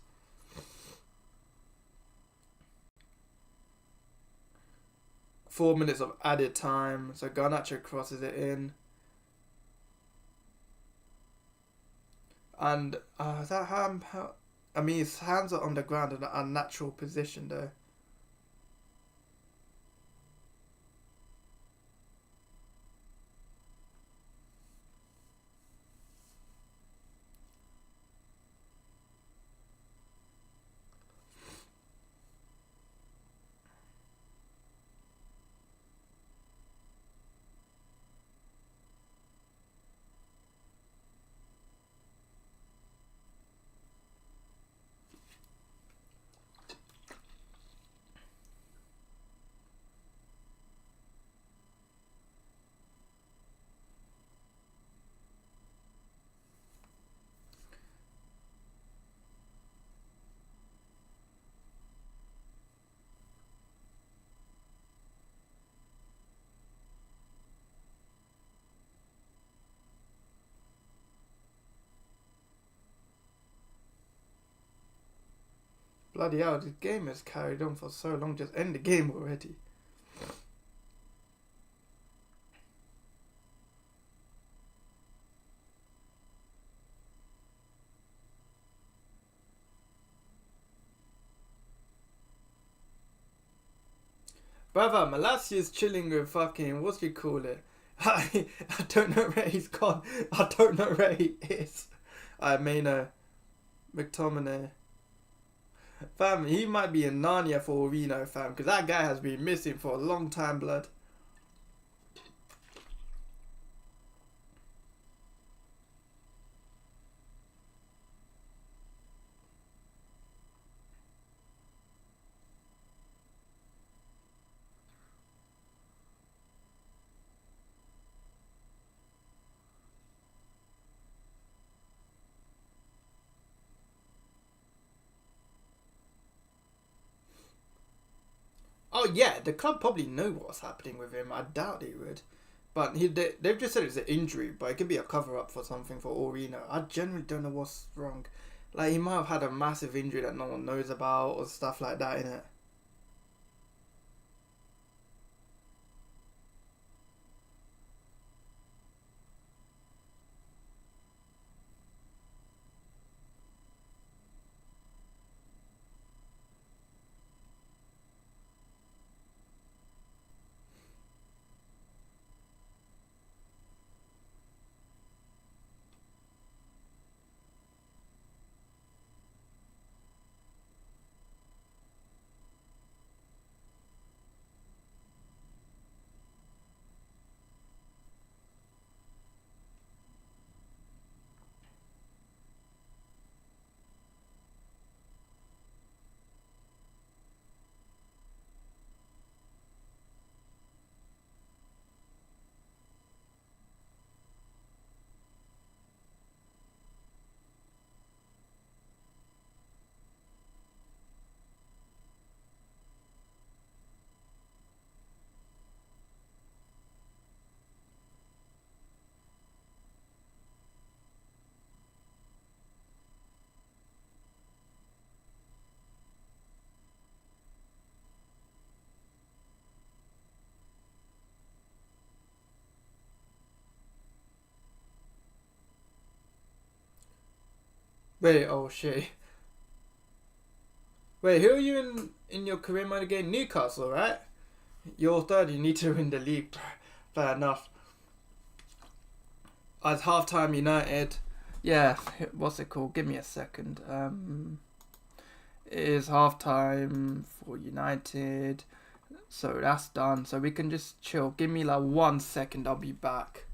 [SPEAKER 1] Four minutes of added time. So Garnacho crosses it in. And that hand... I mean, his hands are on the ground in an unnatural position though. Bloody hell, this game has carried on for so long. Just end the game already. Brother, Malassia's chilling with fucking, what's you call it? I don't know where he's gone. I don't know where he is. I mean, McTominay. Fam, he might be in Narnia for all we know, fam. Because that guy has been missing for a long time, blood. Oh yeah, the club probably know what's happening with him. I doubt they would. But they've just said it's an injury, but it could be a cover-up for something for all we know. I genuinely don't know what's wrong. Like, he might have had a massive injury that no one knows about or stuff like that, innit? Wait, oh shit. Wait, who are you in your career mode again? Newcastle, right? You're third, you need to win the league. Fair enough. As halftime United. Yeah, what's it called? Give me a second. It is halftime for United. So that's done. So we can just chill. Give me like 1 second, I'll be back.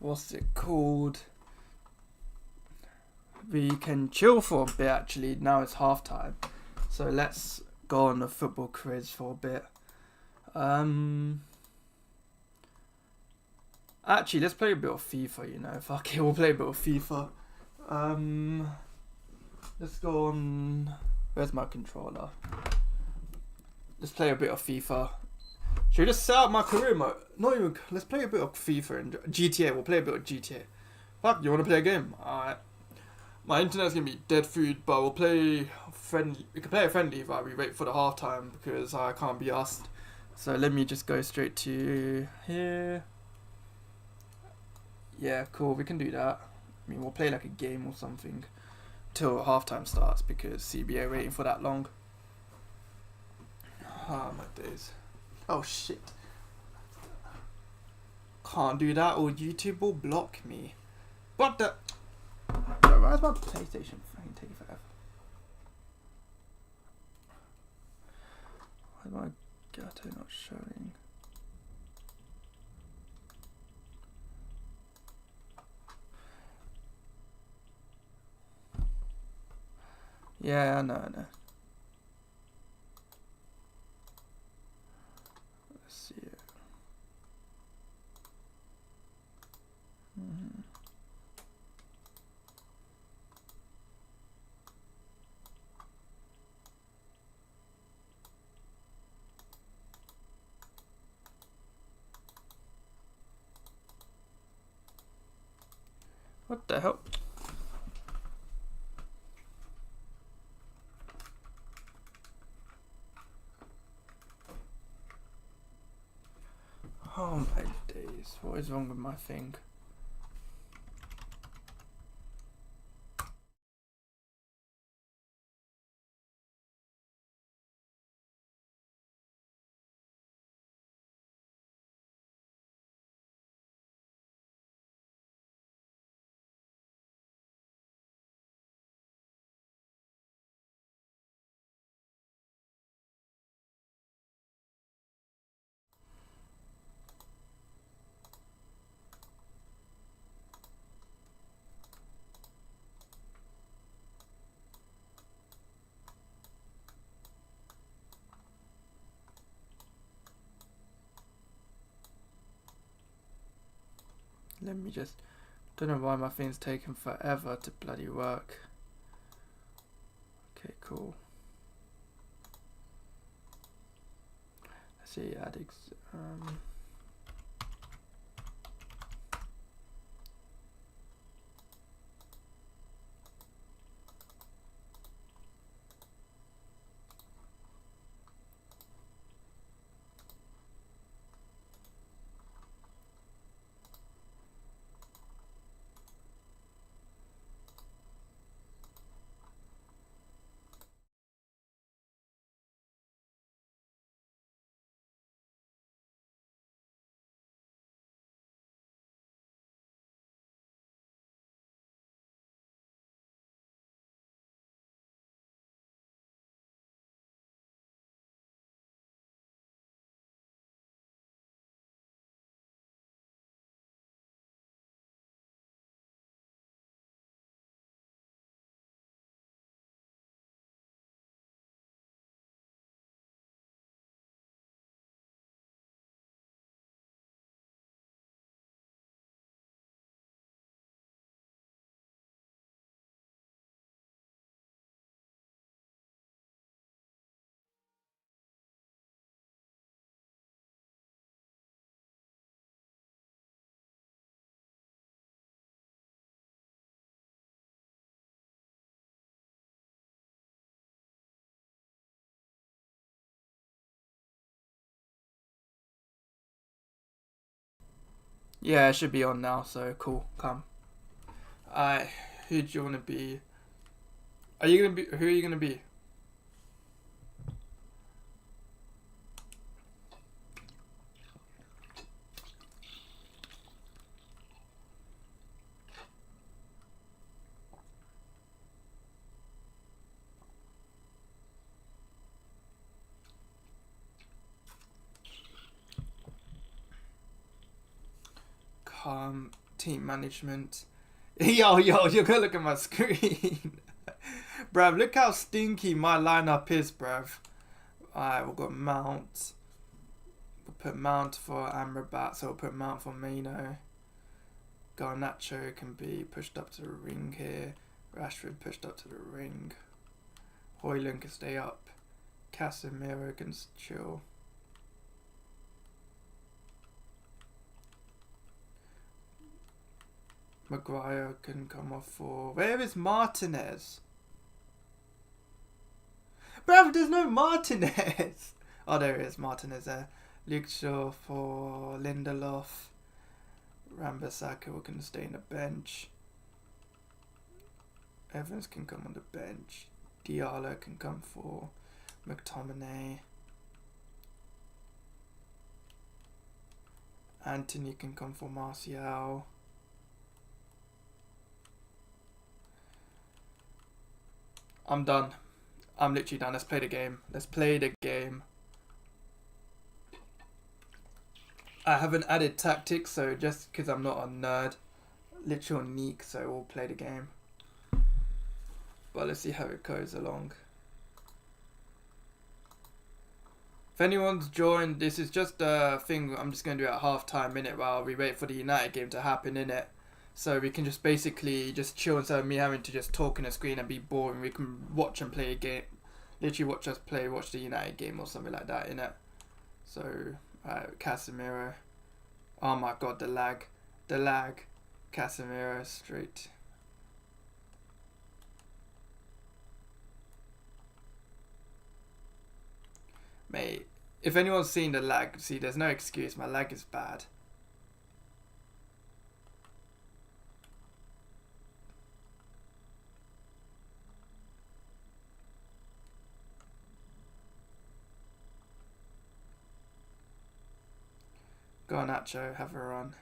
[SPEAKER 1] What's it called? We can chill for a bit actually. Now it's half time. So let's go on the football quiz for a bit. Actually, let's play a bit of FIFA, you know. Fuck it, we'll play a bit of FIFA. Let's go on... Where's my controller? Let's play a bit of FIFA. Should we just set up my career mode? Not even... Let's play a bit of FIFA and GTA. We'll play a bit of GTA. Fuck, you want to play a game? Alright. My internet's going to be dead food, but we'll play friendly. We can play a friendly while we wait for the halftime because I can't be asked. So let me just go straight to here. Yeah, cool. We can do that. I mean, we'll play like a game or something. till halftime starts because CBA waiting for that long. Oh my days. Oh shit. Can't do that or YouTube will block me. What the? Bro, why is my PlayStation fucking taking forever? Why is my Gato not showing? Yeah, I know. Let's see it. What the hell? Oh my days, what is wrong with my thing? Let me just... Don't know why my thing's taking forever to bloody work. Okay, cool. Let's see, addicts. Yeah, it should be on now, so cool, come. Who do you want to be? Who are you gonna be? Team management. Yo, you're gonna look at my screen. Bruv, look how stinky my lineup is, bruv. Alright, we've got Mount. We'll put Mount for Amrabat, so we'll put Mount for Mino. Garnacho can be pushed up to the ring here. Rashford pushed up to the ring. Højlund can stay up. Casemiro can chill. Maguire can come off for... Where is Martinez? Bruv, there's no Martinez! Oh, there is Martinez there. Luke Shaw for Lindelof. Rambasaka can stay in the bench. Evans can come on the bench. Diallo can come for McTominay. Anthony can come for Martial. I'm done. I'm literally done. Let's play the game. Let's play the game. I haven't added tactics, so just because I'm not a nerd, literal neek, so we'll play the game. But let's see how it goes along. If anyone's joined, this is just a thing I'm just going to do at half-time, innit, while we wait for the United game to happen, innit. So we can just basically just chill instead of me having to just talk in a screen and be boring. We can watch and play a game. Literally watch us play, watch the United game or something like that, innit. So, Casemiro. Oh my god, the lag. The lag. Casemiro straight. Mate, if anyone's seen the lag, see, there's no excuse. My lag is bad. Go on, Nacho, have a run.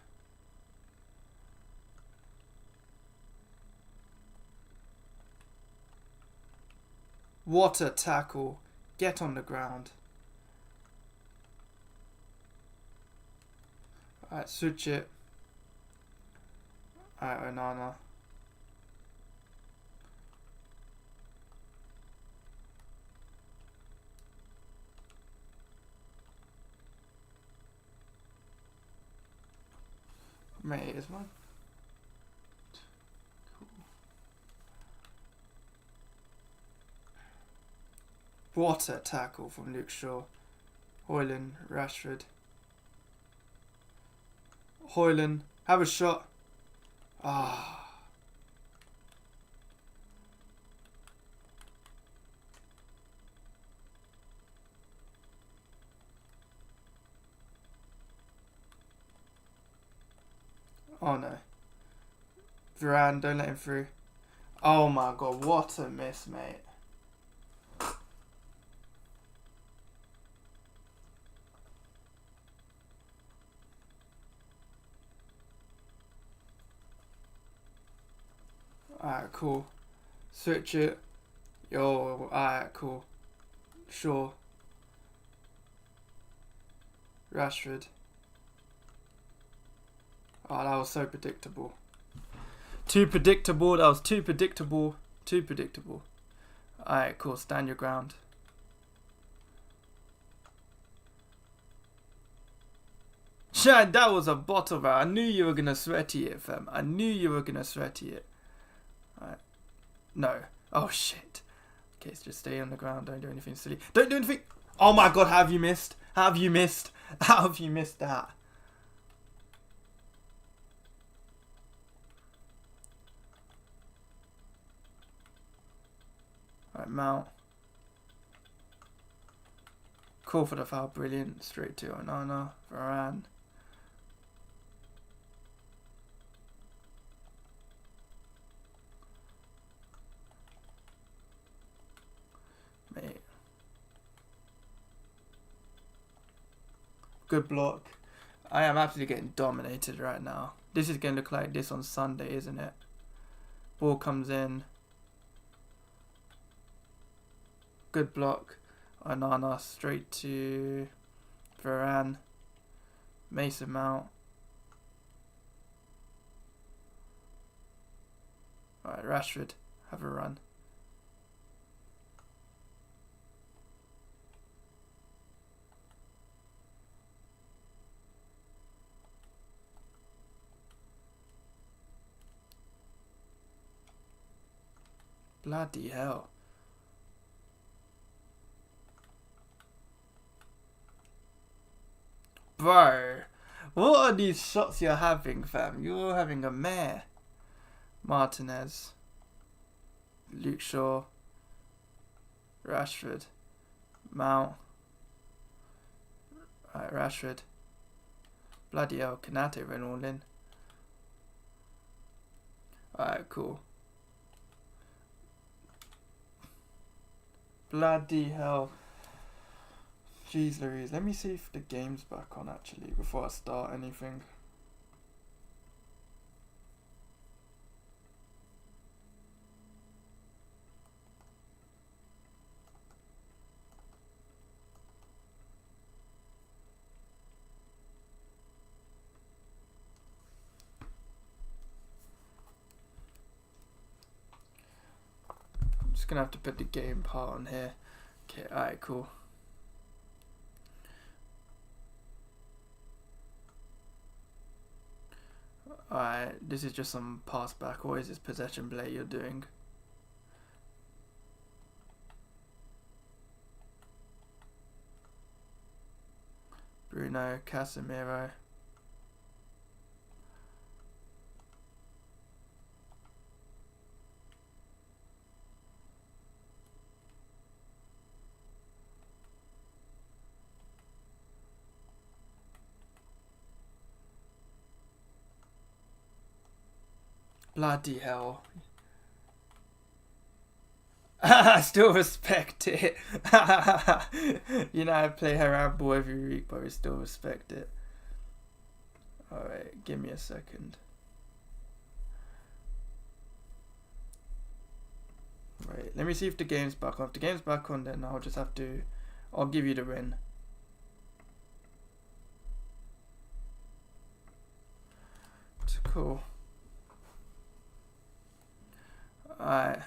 [SPEAKER 1] What a tackle. Get on the ground. Alright, switch it. Alright, Onana. Mate, is one. Cool. What a tackle from Luke Shaw. Hoyland, Rashford. Hoyland, have a shot. Ah. Oh no. Varane, don't let him through. Oh my god, what a miss, mate. Alright, cool. Switch it. Yo, alright, cool. Sure. Rashford. Oh, that was so predictable. Too predictable. That was too predictable. Too predictable. Alright, cool. Stand your ground. Shad, that was a bottle, bro. I knew you were going to sweaty it, fam. I knew you were going to sweaty it. Alright. No. Oh, shit. Okay, so just stay on the ground. Don't do anything silly. Don't do anything. Oh, my God. How have you missed? How have you missed? How have you missed that? Alright, Mount. Call for the foul. Brilliant. Straight to Onana. Varane. Mate. Good block. I am absolutely getting dominated right now. This is going to look like this on Sunday, isn't it? Ball comes in. Good block. Onana straight to Varane. Mason Mount. Alright, Rashford. Have a run. Bloody hell. Bro, what are these shots you're having, fam? You're having a mare. Martinez. Luke Shaw. Rashford. Mount. Right, Rashford. Bloody hell, Kanate ran all in. Alright, cool. Bloody hell. Jeez Louise. Let me see if the game's back on actually before I start anything. I'm just gonna have to put the game part on here. Okay, alright, cool. Alright, this is just some pass back, or is this possession play you're doing? Bruno, Casemiro. Bloody hell. I still respect it. You know, I play handball every week, but I still respect it. Alright, give me a second. Right, let me see if the game's back on. If the game's back on, then I'll just have to... I'll give you the win. It's cool. Alright.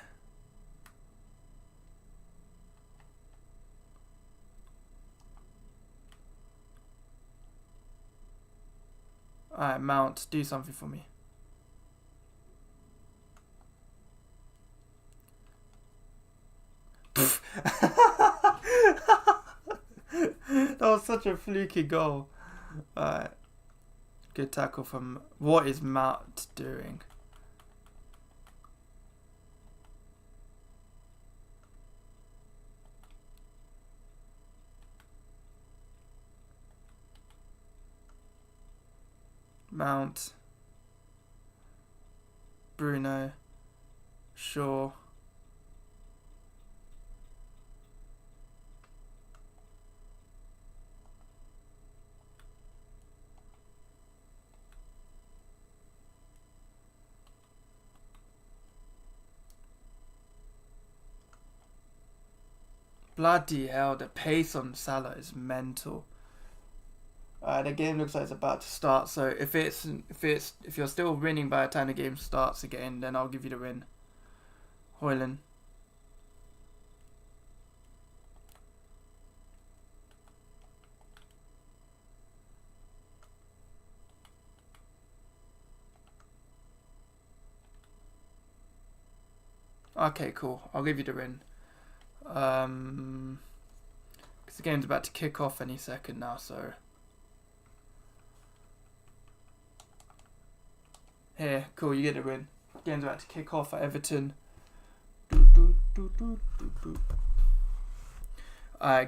[SPEAKER 1] Alright, Mount, do something for me. That was such a fluky goal. Alright. Good tackle from... What is Mount doing? Mount, Bruno, Shaw. Bloody hell, the pace on Salah is mental. The game looks like it's about to start, so if you're still winning by the time the game starts again, then I'll give you the win. Højlund. Okay, cool. I'll give you the win. Because the game's about to kick off any second now, so... Here, cool, you get the win. Game's about to kick off at Everton.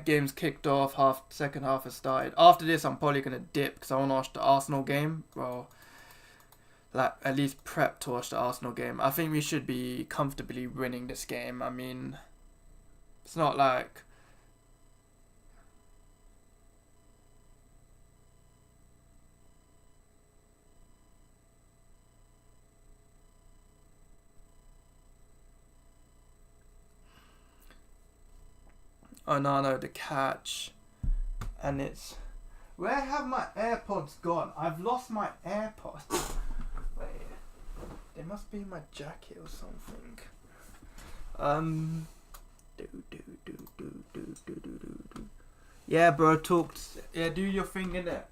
[SPEAKER 1] Game's kicked off, second half has started. After this, I'm probably going to dip because I want to watch the Arsenal game. Well, like, at least prep to watch the Arsenal game. I think we should be comfortably winning this game. I mean, it's not like... Oh no, the catch. And it's... Where have my AirPods gone? I've lost my AirPods. Wait. They must be in my jacket or something. Yeah, bro, talk. Yeah, do your thing, innit?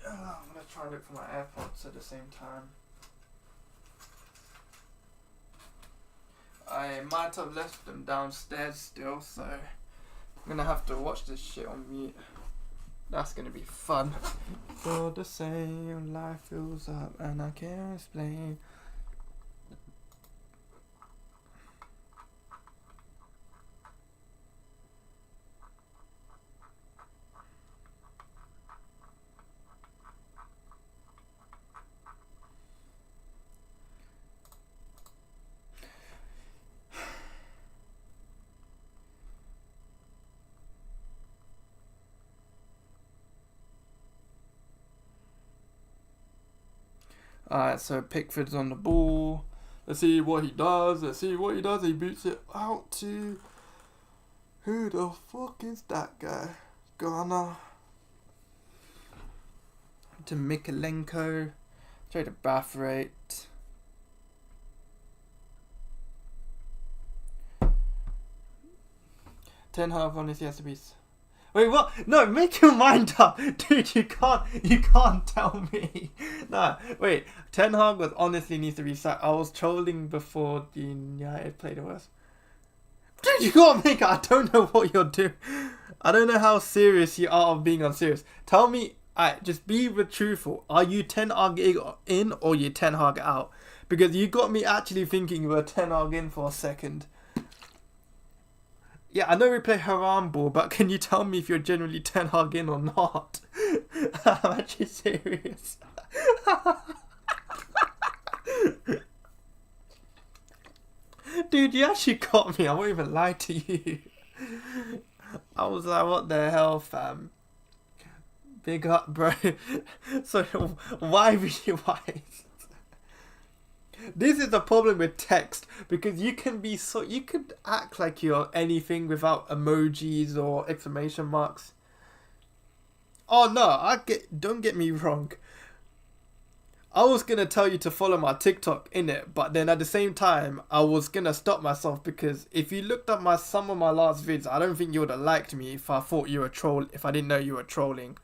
[SPEAKER 1] I'm gonna try and look for my AirPods at the same time. I might have left them downstairs still, so I'm gonna have to watch this shit on mute. That's gonna be fun. For the same, life fills up and I can't explain. Alright, so Pickford's on the ball. Let's see what he does. He boots it out to... Who the fuck is that guy? Ghana. To Mikalenko. Straight to Brathwaite. Ten Hag honestly has to be... Wait, what? No, make your mind up. Dude, you can't tell me. No, wait. Ten Hag was honestly needs to be sacked. I was trolling before the United played the West. Dude, you gotta make it. I don't know what you're doing. I don't know how serious you are of being unserious. Tell me, just be truthful. Are you Ten Hag in or you Ten Hag out? Because you got me actually thinking you were Ten Hag in for a second. Yeah, I know we play Haram ball, but can you tell me if you're generally Ten Hag in or not? I'm actually serious. Dude, you actually got me. I won't even lie to you. I was like, what the hell, fam? Big up, bro. So, why? This is the problem with text, because you could act like you're anything without emojis or exclamation marks. Oh no, don't get me wrong. I was gonna tell you to follow my TikTok innit, but then at the same time I was gonna stop myself, because if you looked at some of my last vids, I don't think you would have liked me if I thought you were if I didn't know you were trolling.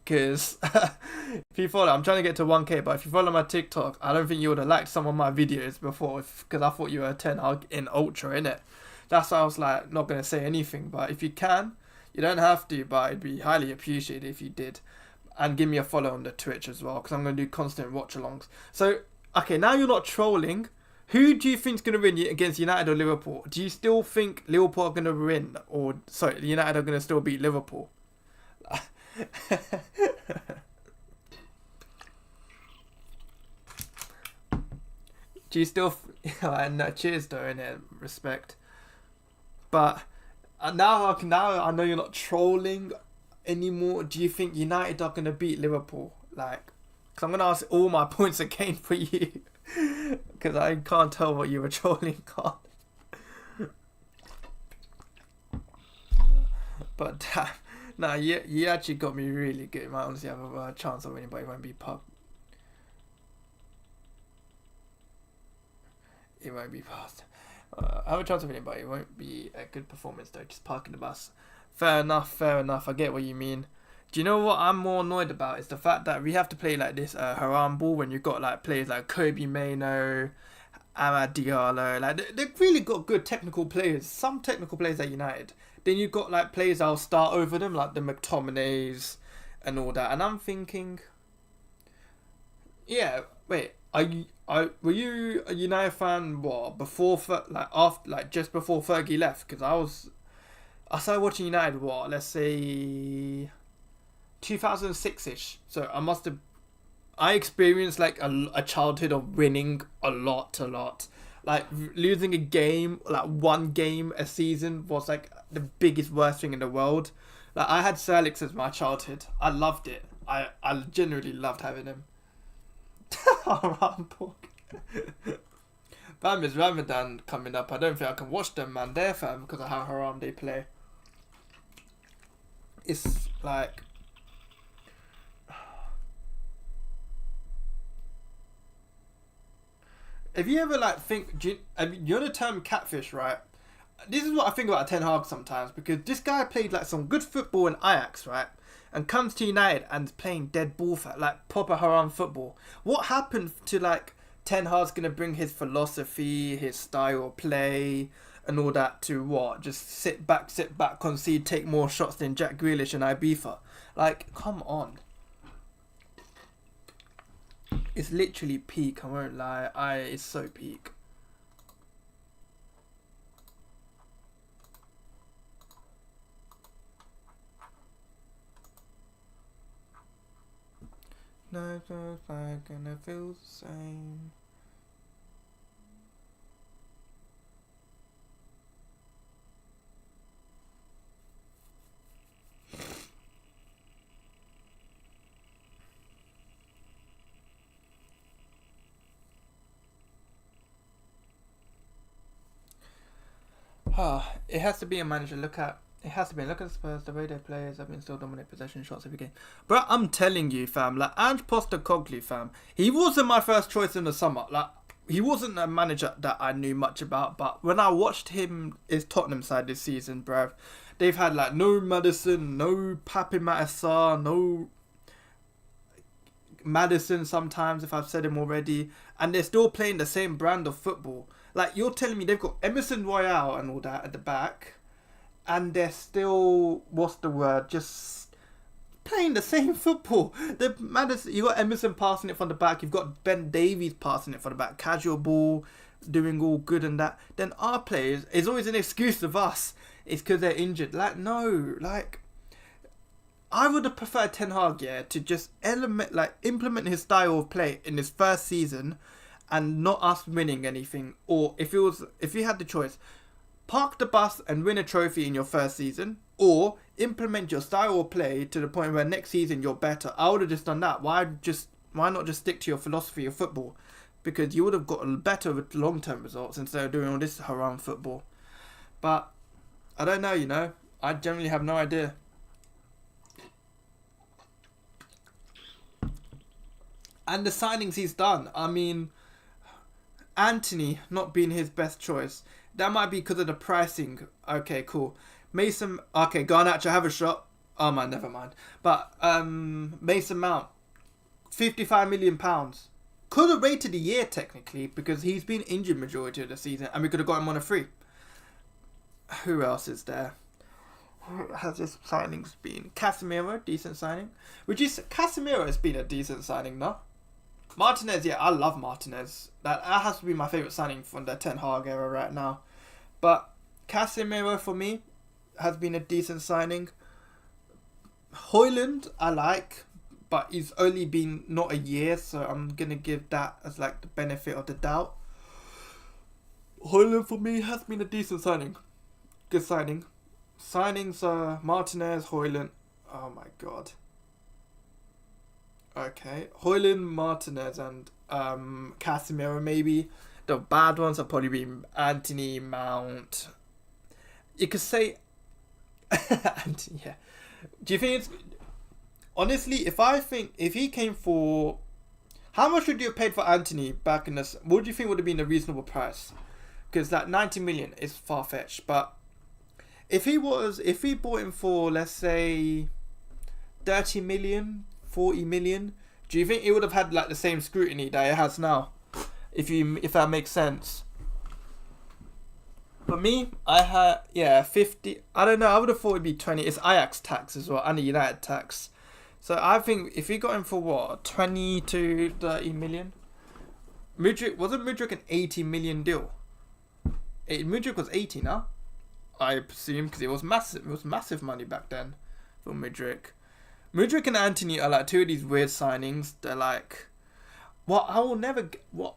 [SPEAKER 1] Because if you follow, I'm trying to get to 1K, but if you follow my TikTok, I don't think you would have liked some of my videos before, because I thought you were a 10 Hag in Ultra, innit? That's why I was like, not going to say anything, but if you can, you don't have to, but it'd be highly appreciated if you did. And give me a follow on the Twitch as well, because I'm going to do constant watch-alongs. So, okay, now you're not trolling. Who do you think's going to win against United or Liverpool? Do you still think Liverpool are going to win? Or, sorry, United are going to still beat Liverpool? Do you still no, cheers though, innit? Respect. But now I know you're not trolling anymore. Do you think United are gonna beat Liverpool? Like, because I'm gonna ask all my points again for you, because I can't tell what you were trolling on. But nah, you actually got me really good. You might honestly have a chance of winning, but it won't be pub. It won't be past. I have a chance of winning, but it won't be a good performance though. Just parking the bus. Fair enough. I get what you mean. Do you know what I'm more annoyed about? Is the fact that we have to play like this Haram ball when you've got like players like Kobe Mano, Amad Diallo. Like they've really got good technical players. Some technical players at United. Then you've got like players that'll start over them, like the McTominays and all that. And I'm thinking, yeah, wait, were you a United fan? What before, just before Fergie left? Because I started watching United. What, let's say 2006ish. So I experienced like a childhood of winning a lot. Like losing a game, like one game a season was like the biggest worst thing in the world. Like I had Sir Alex as my childhood. I loved it. I genuinely loved having him. Haram pork. Fam, is Ramadan coming up? I don't think I can watch them, man. They're fam, because of how haram they play. It's like, if you ever like think, you know the term catfish, right? This is what I think about Ten Hag sometimes, because this guy played like some good football in Ajax, right? And comes to United and playing dead ball for like proper haram football. What happened to like Ten Hag's gonna bring his philosophy, his style of play, and all that to what? Just sit back, concede, take more shots than Jack Grealish and Ibiza. Like, come on. It's literally peak. I won't lie. It's so peak. No, I'm gonna feel the same. It has to be a manager. It has to be. Look at Spurs. The way they play have been still dominate possession shots every game. But I'm telling you, fam. Like Ange Postecoglou, fam. He wasn't my first choice in the summer. Like he wasn't a manager that I knew much about. But when I watched him, his Tottenham side this season, bruv, they've had like no Maddison, no Papi Matar, no Maddison sometimes, if I've said him already, and they're still playing the same brand of football. Like, you're telling me they've got Emerson Royale and all that at the back, and they're still, just playing the same football. You got Emerson passing it from the back, you've got Ben Davies passing it from the back, casual ball, doing all good and that. Then our players, it's always an excuse of us, it's because they're injured. Like, no, like, I would have preferred Ten Hag, to just implement his style of play in his first season and not us winning anything. Or if you had the choice, park the bus and win a trophy in your first season, or implement your style of play to the point where next season you're better. I would have just done that. Why not just stick to your philosophy of football? Because you would have got better long-term results instead of doing all this haram football. But I don't know, I generally have no idea. And the signings he's done, I mean, Anthony not being his best choice. That might be because of the pricing. Okay, cool. Mason, okay, Garnacho, have a shot. Oh man, never mind. But Mason Mount, £55 million. Could have rated a year technically because he's been injured majority of the season, and we could have got him on a free. Who else is there? Who has his signings been? Casemiro, decent signing. Casemiro has been a decent signing, no? Martinez, I love Martinez. That has to be my favourite signing from the Ten Hag era right now. But Casemiro, for me, has been a decent signing. Højlund, I like, but he's only been not a year, so I'm going to give that as like the benefit of the doubt. Højlund, for me, has been a decent signing. Good signing. Signings are Martinez, Højlund. Oh my god. Okay, Højlund, Martinez, and Casemiro maybe. The bad ones have probably been Anthony, Mount. You could say, Anthony, yeah. Do you think it's honestly? If he came for, how much would you have paid for Anthony back in this? What do you think would have been a reasonable price? Because that 90 million is far fetched, but if he bought him for, let's say, 30 million. 40 million, do you think it would have had like the same scrutiny that it has now? If that makes sense. For me, I had 50. I don't know. I would have thought it'd be 20. It's Ajax tax as well and the United tax. So I think if we got him for what 20 to 30 million. Wasn't Mudryk an 80 million deal? Mudryk was 80 now. I presume because it was massive. It was massive money back then for Mudryk. Mudryk and Anthony are like two of these weird signings. They're like, what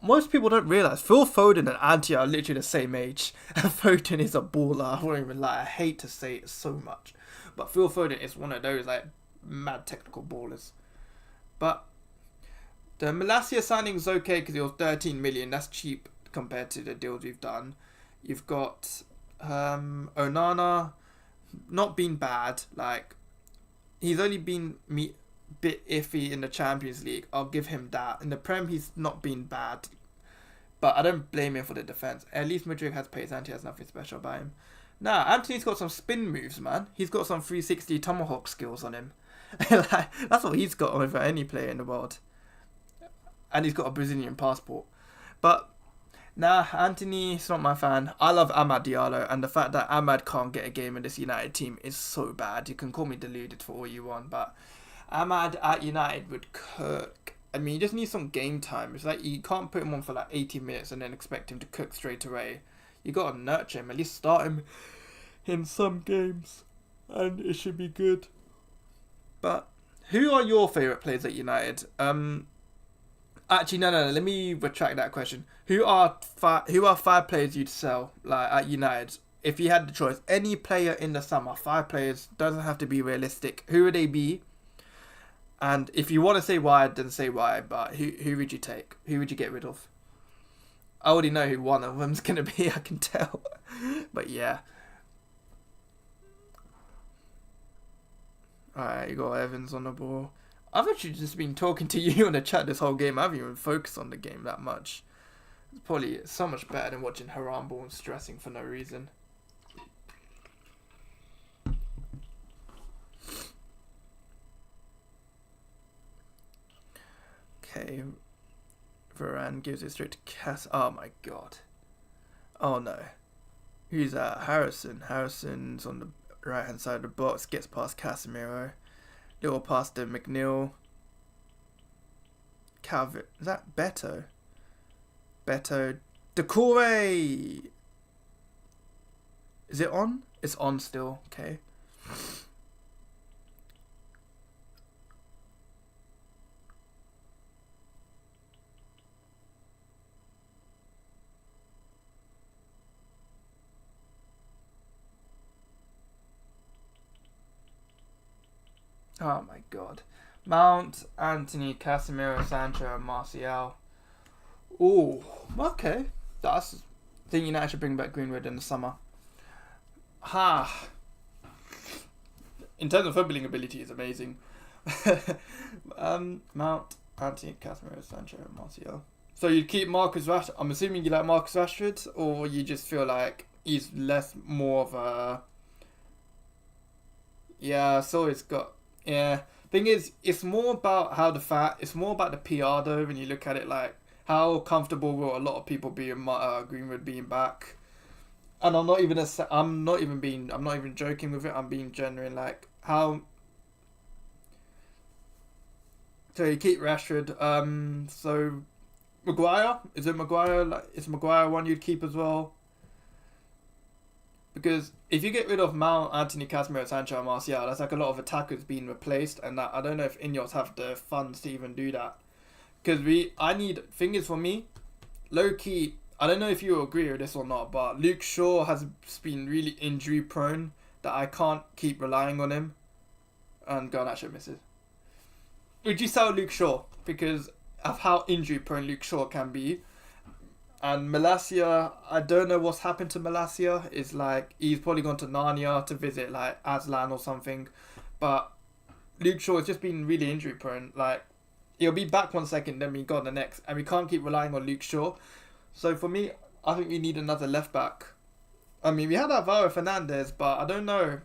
[SPEAKER 1] most people don't realise. Phil Foden and Anthony are literally the same age. And Foden is a baller. I won't even lie. I hate to say it so much. But Phil Foden is one of those like mad technical ballers. But the Malacia signing is okay because it was 13 million. That's cheap compared to the deals we've done. You've got Onana, not been bad. Like, he's only been a bit iffy in the Champions League. I'll give him that. In the Prem, he's not been bad. But I don't blame him for the defence. At least Madrid has pace. Anthony has nothing special about him. Nah, Anthony's got some spin moves, man. He's got some 360 tomahawk skills on him. Like, that's what he's got over any player in the world. And he's got a Brazilian passport. But nah, Anthony's not my fan. I love Amad Diallo, and the fact that Amad can't get a game in this United team is so bad. You can call me deluded for all you want, but Amad at United would cook. I mean, you just need some game time. It's like you can't put him on for like 80 minutes and then expect him to cook straight away. You got to nurture him. At least start him in some games, and it should be good. But who are your favourite players at United? Actually, no. Let me retract that question. Who are five players you'd sell like at United if you had the choice? Any player in the summer, 5 players, doesn't have to be realistic. Who would they be? And if you want to say why, then say why. But who would you take? Who would you get rid of? I already know who one of them's gonna be. I can tell. But yeah. Alright, you got Evans on the ball. I've actually just been talking to you on the chat this whole game. I haven't even focused on the game that much. It's probably so much better than watching Haram ball and stressing for no reason. Okay. Varane gives it straight to Cass. Oh my god. Oh no. Who's that? Harrison. Harrison's on the right hand side of the box. Gets past Casemiro. Little pass to McNeil. Calvert. Is that Beto? Beto. Decore! Is it on? It's on still. Okay. Oh my god. Mount, Anthony, Casemiro, Sancho, and Martial. Ooh, okay. That's thinking I should bring back Greenwood in the summer. Ha. In terms of footballing ability, is amazing. Mount, Anthony, Casemiro, Sancho, and Martial. So you'd keep Marcus Rashford. I'm assuming you like Marcus Rashford, or you just feel like he's more of a. Yeah, so it's got. Yeah, thing is, it's more about it's more about the PR though. When you look at it, like how comfortable will a lot of people be in Greenwood being back, and I'm not even joking with it. I'm being genuine. Like how. So you keep Rashford. So Maguire, is it Maguire? Like, is Maguire one you'd keep as well? Because if you get rid of Mount, Anthony, Casemiro, Sancho, and Martial, that's like a lot of attackers being replaced, and that I don't know if Ineos have the funds to even do that. Because thing is for me, low key, I don't know if you agree with this or not, but Luke Shaw has been really injury prone that I can't keep relying on him. And Garnacho misses. Would you sell Luke Shaw because of how injury prone Luke Shaw can be? And Malacia, I don't know what's happened to Malacia. It's like he's probably gone to Narnia to visit like Aslan or something. But Luke Shaw has just been really injury prone. Like he'll be back 1 second, then be gone the next, and we can't keep relying on Luke Shaw. So for me, I think we need another left back. I mean, we had Alvaro Fernandez, but I don't know.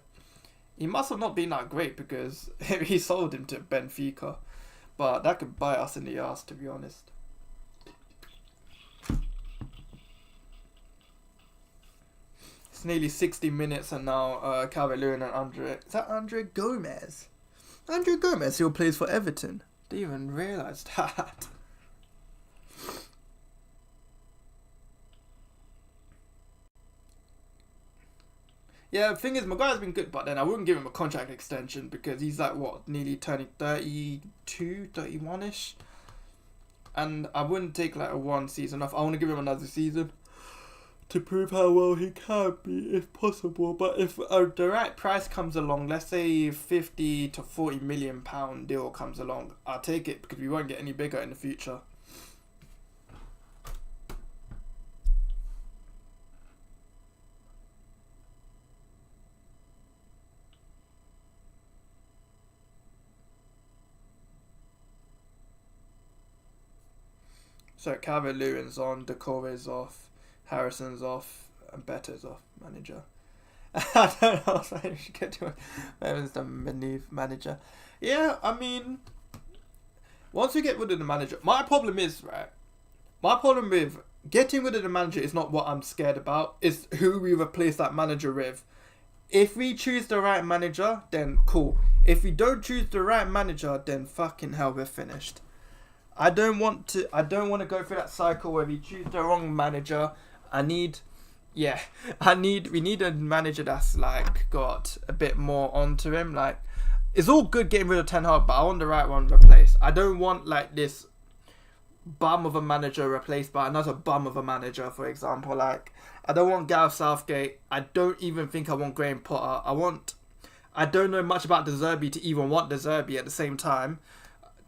[SPEAKER 1] He must have not been that great because he sold him to Benfica. But that could bite us in the ass, to be honest. Nearly 60 minutes and now Calvert-Lewin and Andre. Is that Andre Gomez? Andre Gomez, who plays for Everton. Didn't even realise that. Yeah, the thing is, Maguire's been good, but then I wouldn't give him a contract extension because he's like, what, nearly turning 32, 31-ish? And I wouldn't take like a one season off. I want to give him another season to prove how well he can be if possible. But if the right price comes along, let's say 50 to 40 million pound deal comes along, I'll take it because we won't get any bigger in the future. So Calvert-Lewin's on, Decore's off, Harrison's off, and Beto's off. Manager. I don't know. So I should get to it. Whoever's the manager. Yeah, I mean, once we get rid of the manager, my problem with getting rid of the manager is not what I'm scared about. It's who we replace that manager with. If we choose the right manager, then cool. If we don't choose the right manager, then fucking hell, we're finished. I don't want to go through that cycle where we choose the wrong manager. We need a manager that's like got a bit more onto him. Like, it's all good getting rid of Ten Hag, but I want the right one replaced. I don't want like this bum of a manager replaced by another bum of a manager, for example. Like, I don't want Gareth Southgate. I don't even think I want Graham Potter. I don't know much about De Zerbi to even want De Zerbi at the same time.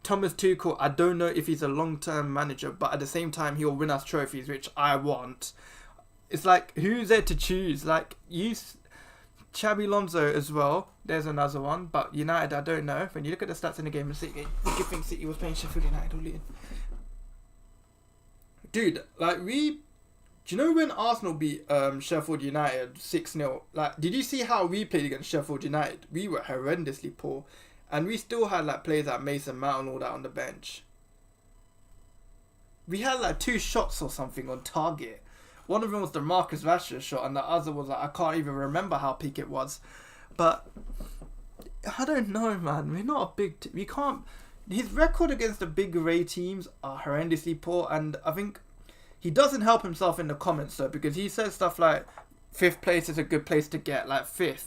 [SPEAKER 1] Thomas Tuchel, I don't know if he's a long-term manager, but at the same time, he'll win us trophies, which I want. It's like, who's there to choose? Like, Xabi Alonso as well. There's another one, but United, I don't know. When you look at the stats in the game of City, do you think City was playing Sheffield United or Luton? Dude, like, do you know when Arsenal beat Sheffield United 6-0? Like, did you see how we played against Sheffield United? We were horrendously poor. And we still had, like, players like Mason Mount and all that on the bench. We had, like, 2 shots or something on target. One of them was the Marcus Rashford shot, and the other was, like, I can't even remember how peak it was. But, I don't know, man. We're not a big... we can't... His record against the big array teams are horrendously poor, and I think he doesn't help himself in the comments, though, because he says stuff like, 5th place is a good place to get, like, 5th.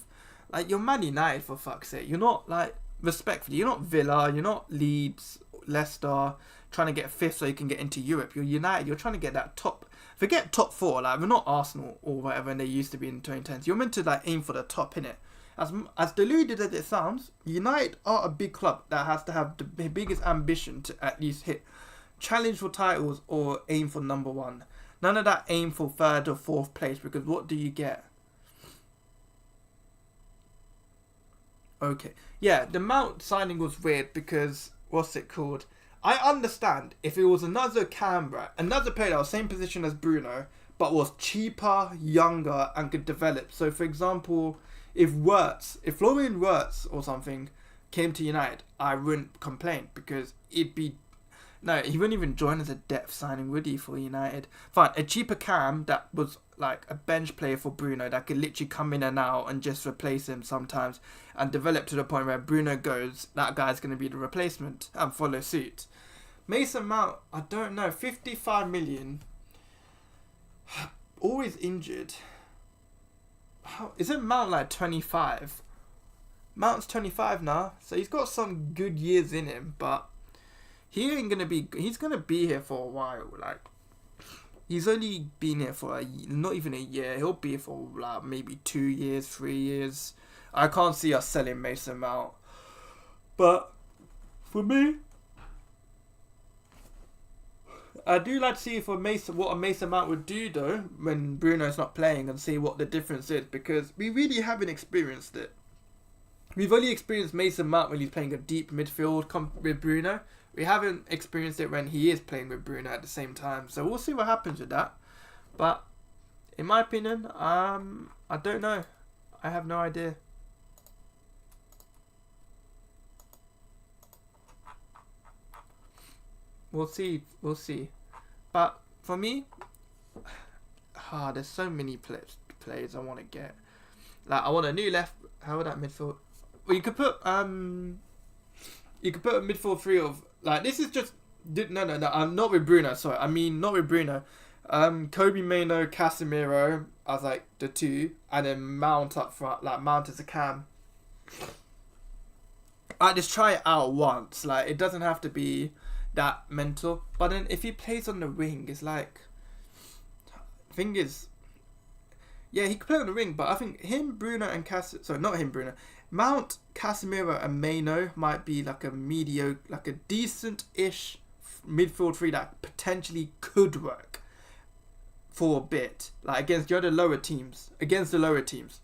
[SPEAKER 1] Like, you're Man United, for fuck's sake. You're not, like... Respectfully, you're not Villa, you're not Leeds, Leicester, trying to get 5th so you can get into Europe. You're United, you're trying to get that top, forget top 4, like, we're not Arsenal or whatever, and they used to be in 2010s. You're meant to, like, aim for the top, innit? As deluded as it sounds, United are a big club that has to have the biggest ambition to at least challenge for titles or aim for number 1. None of that aim for 3rd or 4th place, because what do you get? Okay. Yeah, the Mount signing was weird because, what's it called? I understand if it was another Canberra, another player that was same position as Bruno, but was cheaper, younger, and could develop. So, for example, if Florian Wirtz or something came to United, I wouldn't complain because it'd be... No, he wouldn't even join as a depth signing, would he, for United? Fine, a cheaper Cam that was like a bench player for Bruno that could literally come in and out and just replace him sometimes and develop to the point where Bruno goes, that guy's going to be the replacement and follow suit. Mason Mount, I don't know, 55 million, always injured. Isn't Mount like 25? Mount's 25 now, so he's got some good years in him, but he's gonna be here for a while. Like, he's only been here for not even a year. He'll be here for like maybe 2 years, 3 years. I can't see us selling Mason Mount. But for me, I do like to see what a Mason Mount would do though when Bruno's not playing, and see what the difference is, because we really haven't experienced it. We've only experienced Mason Mount when he's playing a deep midfield with Bruno. We haven't experienced it when he is playing with Bruno at the same time. So we'll see what happens with that. But in my opinion, I don't know. I have no idea. We'll see. We'll see. But for me, there's so many players I want to get. Like, I want a new left. How would that midfield? Well, you could put a midfield 3 of, like, this is just no. I'm not with Bruno. Sorry, I mean not with Bruno. Kobe Mainoo, Casemiro as like the 2, and then Mount up front, like Mount as a cam. I just try it out once. Like, it doesn't have to be that mental. But then if he plays on the wing, it's like, thing is, yeah, he could play on the wing, but I think him, Bruno, and Mount, Casemiro, and Mainoo might be like a mediocre, like a decent-ish midfield 3 that potentially could work for a bit, like against the lower teams,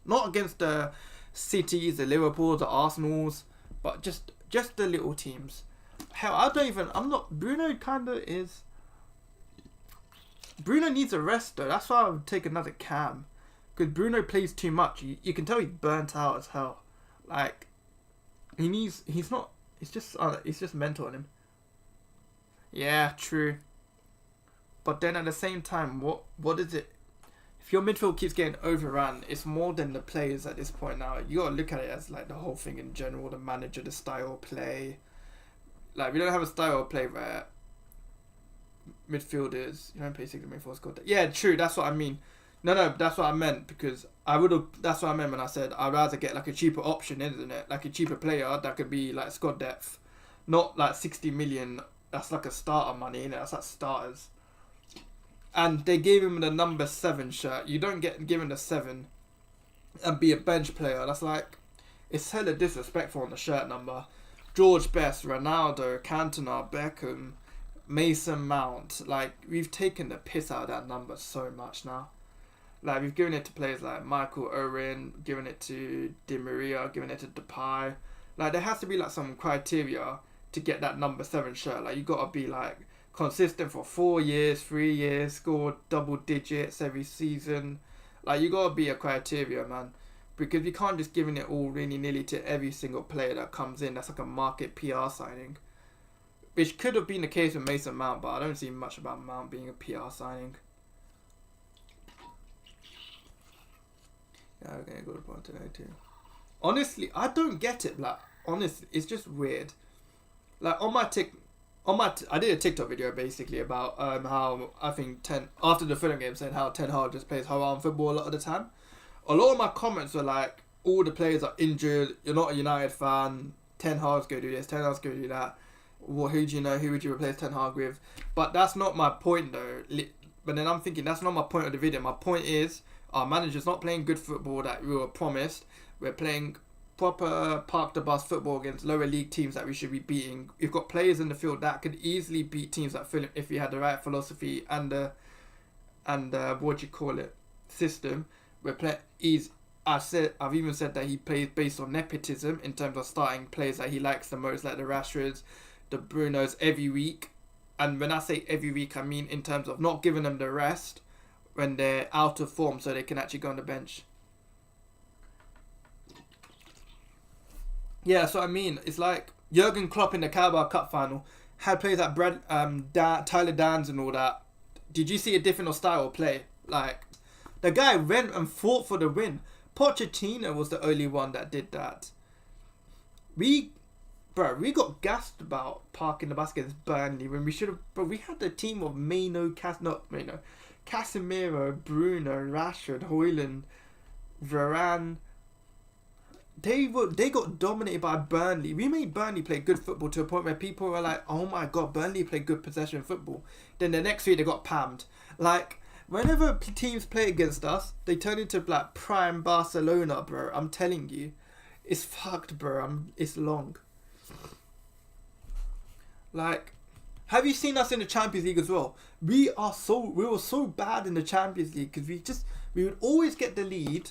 [SPEAKER 1] not against the Cities, the Liverpools, the Arsenals, but just the little teams. Hell, Bruno kind of is. Bruno needs a rest though. That's why I would take another cam. Because Bruno plays too much. You can tell he's burnt out as hell. Like, it's just mental on him. Yeah, true. But then at the same time, what is it? If your midfield keeps getting overrun, it's more than the players at this point now. You gotta look at it as like the whole thing in general, the manager, the style of play. Like, we don't have a style of play where midfielders, you don't play 6 midfielders scored. Yeah, true, that's what I mean. No, that's what I meant, because that's what I meant when I said I'd rather get like a cheaper option, isn't it? Like a cheaper player that could be like squad depth. Not like 60 million, that's like a starter money, innit? That's like starters. And they gave him the number 7 shirt. You don't get given the 7 and be a bench player. That's like, it's hella disrespectful on the shirt number. George Best, Ronaldo, Cantona, Beckham, Mason Mount. Like, we've taken the piss out of that number so much now. Like, we've given it to players like Michael Owen, given it to Di Maria, given it to Depay. Like, there has to be, like, some criteria to get that number 7 shirt. Like, you got to be, like, consistent for 4 years, 3 years, score double digits every season. Like, you got to be a criteria, man. Because we can't just giving it all really nearly to every single player that comes in. That's like a market PR signing. Which could have been the case with Mason Mount, but I don't see much about Mount being a PR signing. Yeah, we're going to go to Barcelona too. Honestly, I don't get it. Like, honestly, it's just weird. Like, I did a TikTok video basically about how I think after the Fulham game saying how Ten Hag just plays Haram football a lot of the time. A lot of my comments were like, all the players are injured, you're not a United fan, Ten Hag's go do this, Ten Hag's go do that. Well, who do you know, who would you replace Ten Hag with? But that's not my point though. But then I'm thinking, that's not my point of the video. My point is, our manager's not playing good football that we were promised. We're playing proper park the bus football against lower league teams that we should be beating. We've got players in the field that could easily beat teams like Fulham if we had the right philosophy and what do you call it, system. I've even said that he plays based on nepotism in terms of starting players that he likes the most, like the Rashards, the Brunos every week. And when I say every week, I mean in terms of not giving them the rest when they're out of form so they can actually go on the bench. Yeah, that's what I mean. It's like Jurgen Klopp in the Carabao Cup final had players like Tyler Dans and all that. Did you see a different style of play? Like, the guy went and fought for the win. Pochettino was the only one that did that. We got gassed about parking the bus against Burnley when we should have. But we had the team of Casemiro, Bruno, Rashford, Højlund, Varane. They got dominated by Burnley. We made Burnley play good football to a point where people were like, "Oh my god, Burnley play good possession football." Then the next week they got pammed. Like, whenever teams play against us, they turn into like prime Barcelona, bro. I'm telling you, it's fucked, bro. It's long. Like, have you seen us in the Champions League as well? We were so bad in the Champions League because we would always get the lead,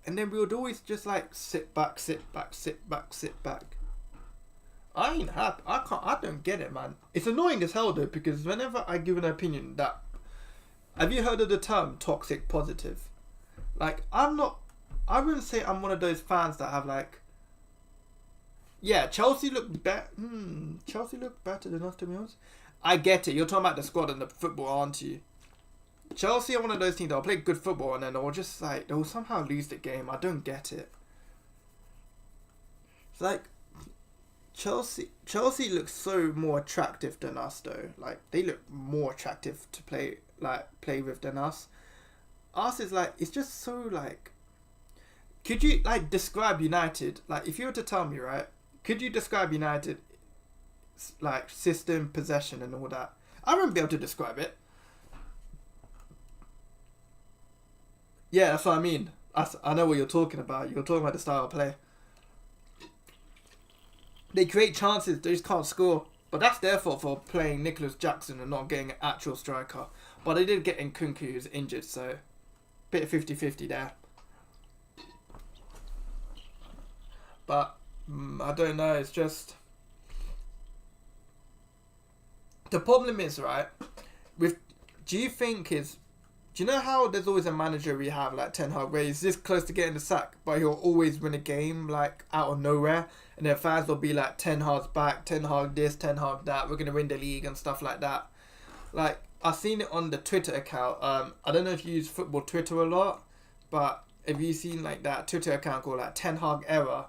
[SPEAKER 1] and then we would always just like sit back. I ain't happy. I don't get it, man. It's annoying as hell though, because whenever I give an opinion that, have you heard of the term toxic positive? Like, I wouldn't say I'm one of those fans that have like, yeah, Chelsea look better. Chelsea look better than us, to be honest. I get it. You're talking about the squad and the football, aren't you? Chelsea are one of those teams that'll play good football and then they'll somehow lose the game. I don't get it. It's like Chelsea looks so more attractive than us though. Like, they look more attractive to play with than us. Us is like, it's just so like, could you like describe United? Like, if you were to tell me, right, could you describe United like system, possession and all that? I wouldn't be able to describe it. Yeah, that's what I mean. I know what you're talking about. You're talking about the style of play. They create chances, they just can't score. But that's their fault for playing Nicholas Jackson and not getting an actual striker. But they did get Nkunku, who's injured, so bit of 50-50 there. But I don't know, it's just, the problem is, right, do you know how there's always a manager we have like Ten Hag where he's this close to getting the sack, but he'll always win a game like out of nowhere, and then fans will be like, Ten Hag's back, Ten Hag this, Ten Hag that, we're gonna win the league and stuff like that. Like, I've seen it on the Twitter account. I don't know if you use football Twitter a lot, but have you seen like that Twitter account called like Ten Hag Error?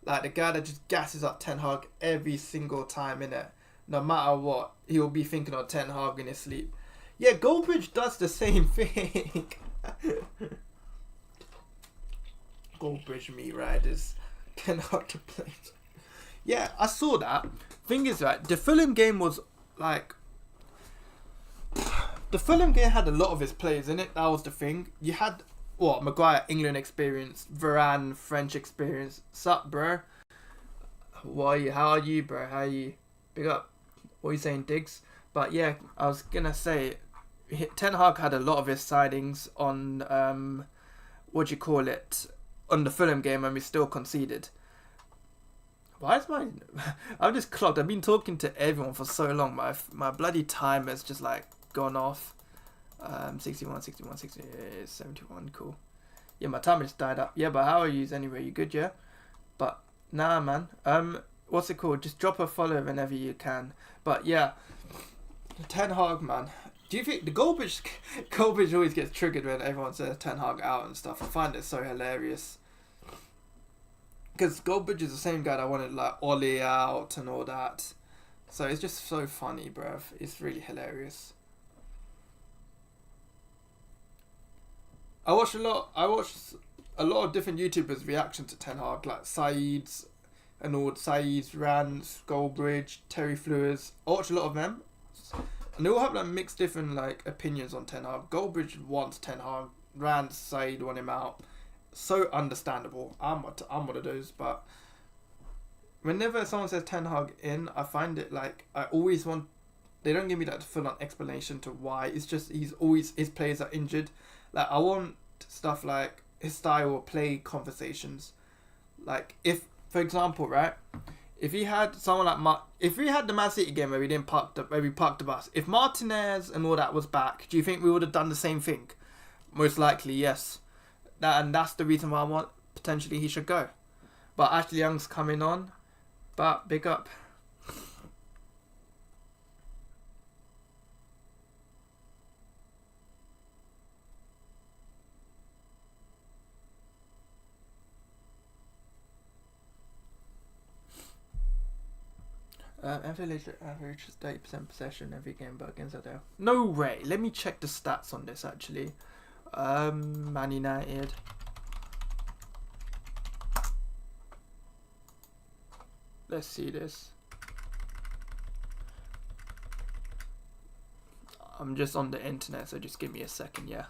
[SPEAKER 1] Like, the guy that just gasses up Ten Hag every single time, innit? No matter what, he'll be thinking of Ten Hag in his sleep. Yeah, Goldbridge does the same thing. Goldbridge meat riders cannot play. Yeah, I saw that. Thing is, right, the Fulham game was like, the Fulham game had a lot of his players in it. That was the thing. You had Maguire, England experience, Varane, French experience. Sup, bro? How are you, bro? How are you? Big up. What are you saying, Diggs? But yeah, I was gonna say, Ten Hag had a lot of his sidings on what do you call it, on the Fulham game, and we still conceded. Why is my... I'm just clocked. I've been talking to everyone for so long. My bloody time has just like gone off. 61, 71, cool. Yeah, my timer just died up. Yeah, but how are you anyway? You good, yeah? But nah, man. What's it called? Just drop a follow whenever you can. But yeah, Ten Hag, man. Do you think the Goldbridge always gets triggered when everyone says Ten Hag out and stuff? I find it so hilarious. Because Goldbridge is the same guy that wanted like Ollie out and all that. So it's just so funny, bruv. It's really hilarious. I watched a lot of different YouTubers' reaction to Ten Hag, like Saeed's, Rans, Goldbridge, Terry Fleurs. I watched a lot of them, and they all have like mixed different like opinions on Ten Hag. Goldbridge wants Ten Hag, Rans, Saeed want him out. So understandable. I'm one of those, but whenever someone says Ten Hag in, I find it like I always want. They don't give me that full on explanation to why. It's just his players are injured. Like I want stuff like his style of play conversations. Like if, for example, right, if he had someone like if we had the Man City game where we parked the bus, if Martinez and all that was back, do you think we would have done the same thing? Most likely, yes. And that's the reason why I want potentially he should go. But Ashley Young's coming on. But big up. Average 30% possession every game, but against Adele. No way. Let me check the stats on this actually. Man United. Let's see this. I'm just on the internet, so just give me a second, yeah.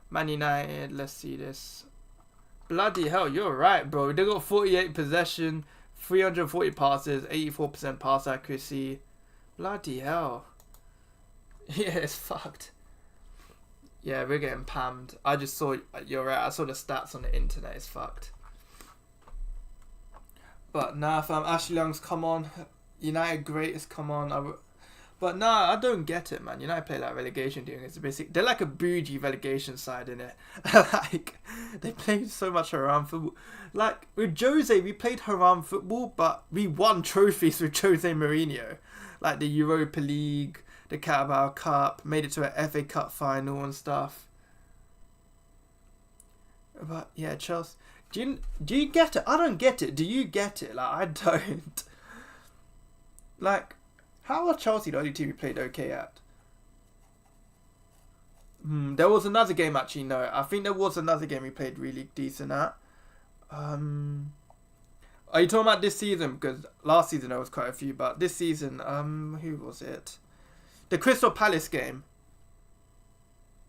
[SPEAKER 1] Man United, let's see this. Bloody hell, you're right, bro. They got 48 possession, 340 passes, 84% pass accuracy. Bloody hell. Yeah, it's fucked. Yeah, we're getting pammed. I just saw, you're right, I saw the stats on the internet. It's fucked. But nah, fam, Ashley Young's come on. United greatest come on. But nah, I don't get it, man. United play like relegation team. It's basic. They're like a bougie relegation side, innit? Like they play so much haram football. Like with Jose, we played haram football, but we won trophies with Jose Mourinho, like the Europa League, the Carabao Cup, made it to an FA Cup final and stuff. But yeah, Chelsea. Do you get it? I don't get it. Do you get it? Like I don't. Like. How are Chelsea the only team we played okay at? There was another game actually, no. I think there was another game we played really decent at. Are you talking about this season? Because last season there was quite a few, but this season, who was it? The Crystal Palace game.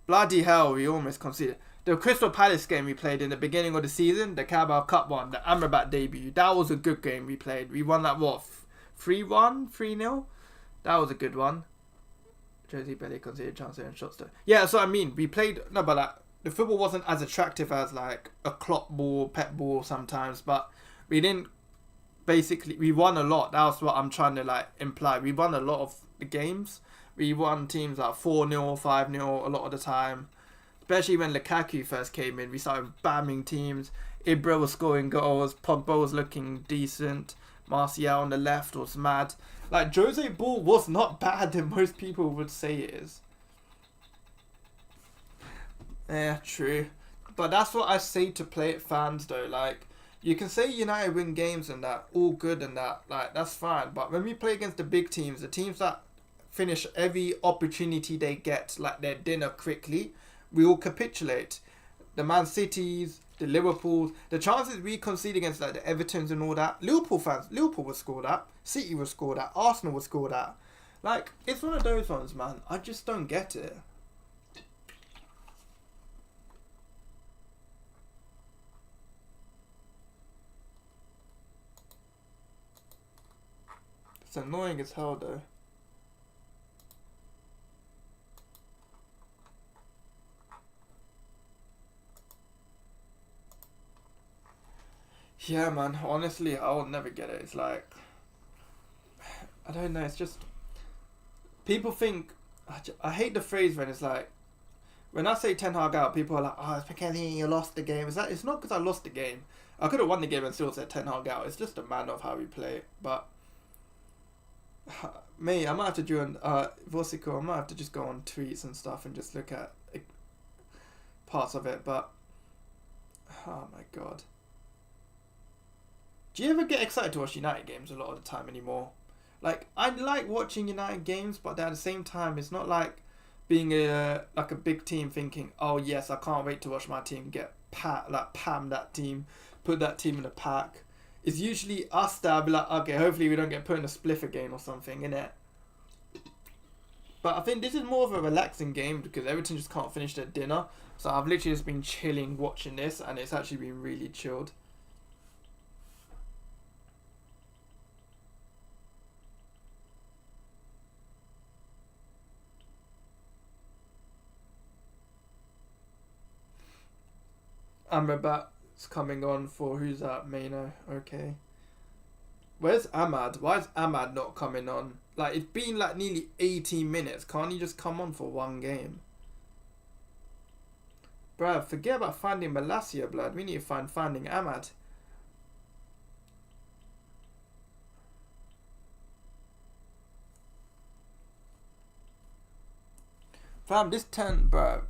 [SPEAKER 1] Bloody hell, we almost conceded. The Crystal Palace game we played in the beginning of the season, the Carabao Cup one, the Amrabat debut. That was a good game we played. We won that, what, 3-1, 3-0? That was a good one. Josie barely conceded chances and shots though. Yeah, that's what I mean. We played... No, but like, the football wasn't as attractive as like a Klopp ball, Pep ball sometimes. But we didn't... Basically, we won a lot. That's what I'm trying to like imply. We won a lot of the games. We won teams like 4-0, 5-0 a lot of the time. Especially when Lukaku first came in. We started bamming teams. Ibra was scoring goals. Pogba was looking decent. Martial on the left was mad. Like, Jose ball was not bad than most people would say it is. Yeah, true. But that's what I say to Play It fans, though. Like, you can say United win games and that, all good and that. Like, that's fine. But when we play against the big teams, the teams that finish every opportunity they get, like their dinner quickly, we all capitulate. The Man Cities, the Liverpools, the chances we concede against like the Evertons and all that, Liverpool would score that, City would score that, Arsenal would score that. Like, it's one of those ones, man. I just don't get it. It's annoying as hell though. Yeah, man. Honestly, I will never get it. It's like, I don't know. It's just people think. I hate the phrase when it's like, when I say Ten Hag out, people are like, "Oh, it's because you lost the game." It's like, it's not because I lost the game. I could have won the game and still said Ten Hag out. It's just a matter of how we play it. But me, I might have to do Vosico. I might have to just go on tweets and stuff and just look at parts of it. But oh my god. Do you ever get excited to watch United games a lot of the time anymore? Like, I like watching United games, but at the same time, it's not like being a big team thinking, oh yes, I can't wait to watch my team get pam that team, put that team in a pack. It's usually us that'll be like, okay, hopefully we don't get put in a spliff again or something, innit? But I think this is more of a relaxing game because Everton just can't finish their dinner. So I've literally just been chilling watching this, and it's actually been really chilled. Amrabat's coming on for who's that? Maino. Okay. Where's Ahmad? Why is Ahmad not coming on? Like, it's been like nearly 18 minutes. Can't he just come on for one game? Bruh, forget about finding Malacia, blood. We need to finding Ahmad. Fam, this 10, bruh.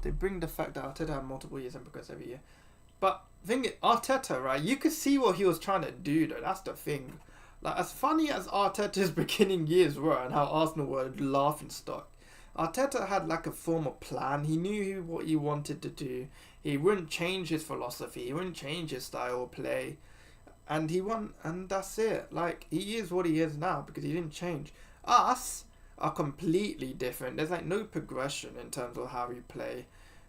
[SPEAKER 1] They bring the fact that Arteta had multiple years and progress every year. But thing is, Arteta, right? You could see what he was trying to do, though. That's the thing. Like, as funny as Arteta's beginning years were and how Arsenal were laughing stock, Arteta had like a formal plan. He knew what he wanted to do. He wouldn't change his philosophy. He wouldn't change his style of play. And he won, and that's it. Like, he is what he is now because he didn't change. Us are completely different. There's like no progression in terms of how we play.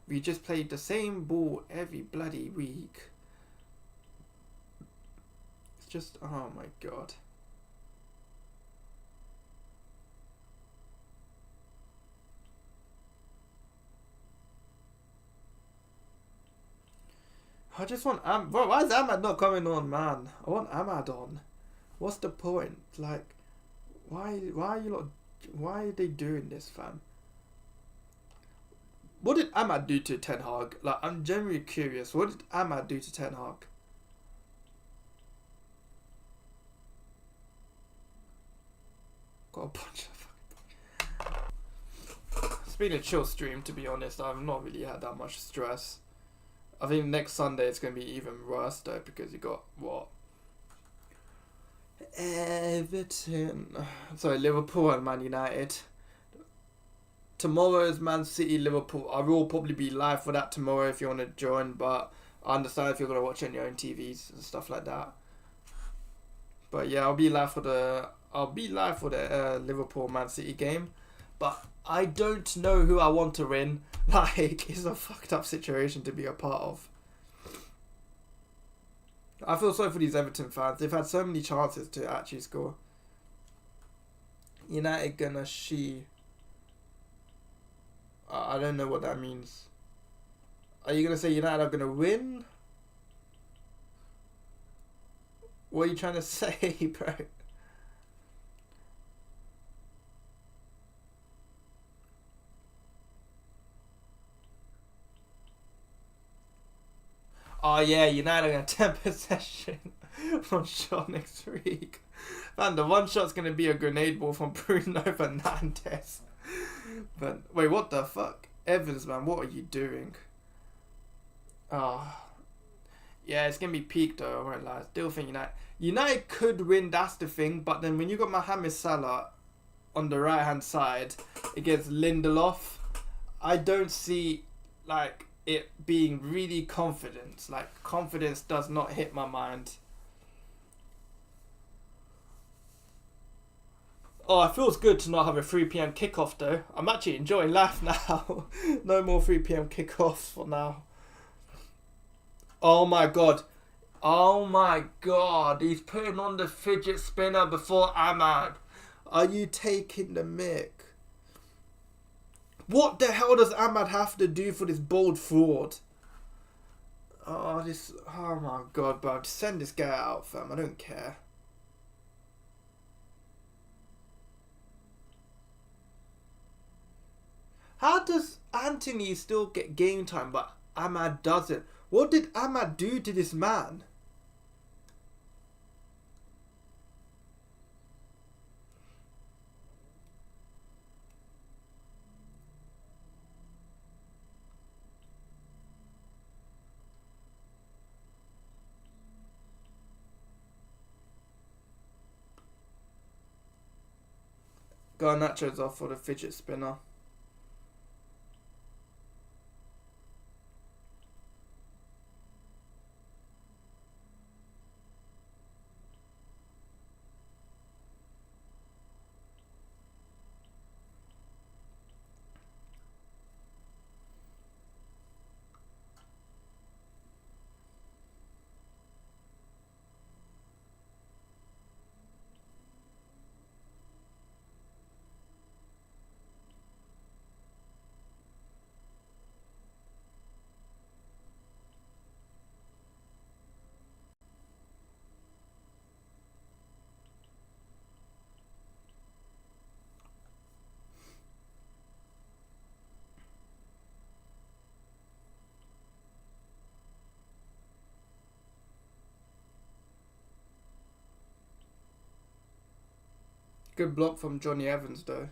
[SPEAKER 1] We just played the same ball every bloody week. It's just, oh my god. I just want bro, why is Ahmad not coming on, man? I want Ahmad on. What's the point? Like, why are you lot? Why are they doing this, fam? What did Ahmad do to Ten Hag? Like, I'm genuinely curious. What did Ahmad do to Ten Hag? Got a bunch of... It's been a chill stream, to be honest. I've not really had that much stress. I think next Sunday it's going to be even worse, though, because you got, what? Everton. Sorry, Liverpool and Man United. Tomorrow is Man City, Liverpool. I will probably be live for that tomorrow if you want to join, but I understand if you're going to watch it on your own TVs and stuff like that. But yeah, I'll be live for the Liverpool Man City game. But I don't know who I want to win. Like, it's a fucked up situation to be a part of. I feel sorry for these Everton fans. They've had so many chances to actually score. United gonna I don't know what that means. Are you gonna say United are gonna win? What are you trying to say, bro? Oh yeah, United are going to 10 possession one shot next week. Man, the one shot's going to be a grenade ball from Bruno Fernandes. But wait, what the fuck? Evans, man, what are you doing? Yeah, it's going to be peak though, I won't lie. I still think United could win, that's the thing. But then when you got Mohamed Salah on the right hand side against Lindelof, I don't see like it being really confident. Like, confidence does not hit my mind. Oh, it feels good to not have a 3 p.m. kickoff though. I'm actually enjoying life now. No more 3 p.m. kickoffs for now. Oh my god. Oh my god, he's putting on the fidget spinner before Ahmad. Are you taking the mick? What the hell does Ahmad have to do for this bold fraud? Oh my god, bro. Just send this guy out, fam. I don't care. How does Anthony still get game time but Ahmad doesn't? What did Ahmad do to this man? Garnacho's off for the fidget spinner. Good block from Johnny Evans though.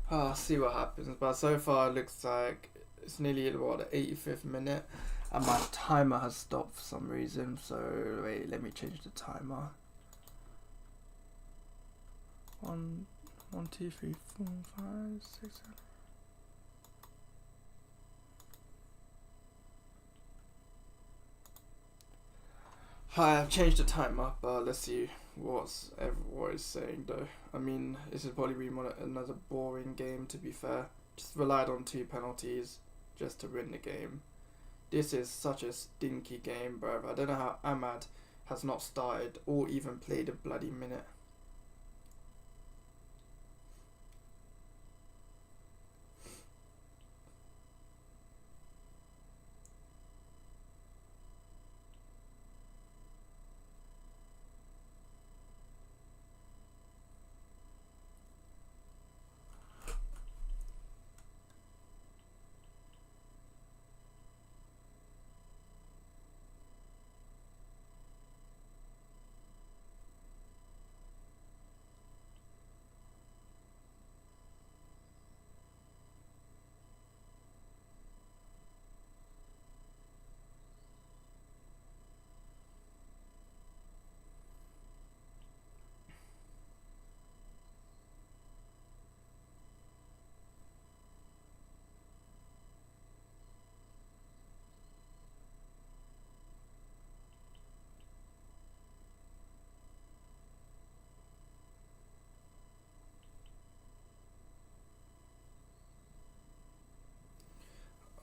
[SPEAKER 1] I'll see what happens, but so far it looks like it's nearly the 85th minute, and my timer has stopped for some reason. So wait, let me change the timer. 1, 2, 3, 4, 5, 6, 7. Hi, I've changed the timer, but let's see what is saying though. I mean, this is probably be another boring game, to be fair. Just relied on 2 penalties just to win the game. This is such a stinky game, bruv. I don't know how Ahmad has not started or even played a bloody minute.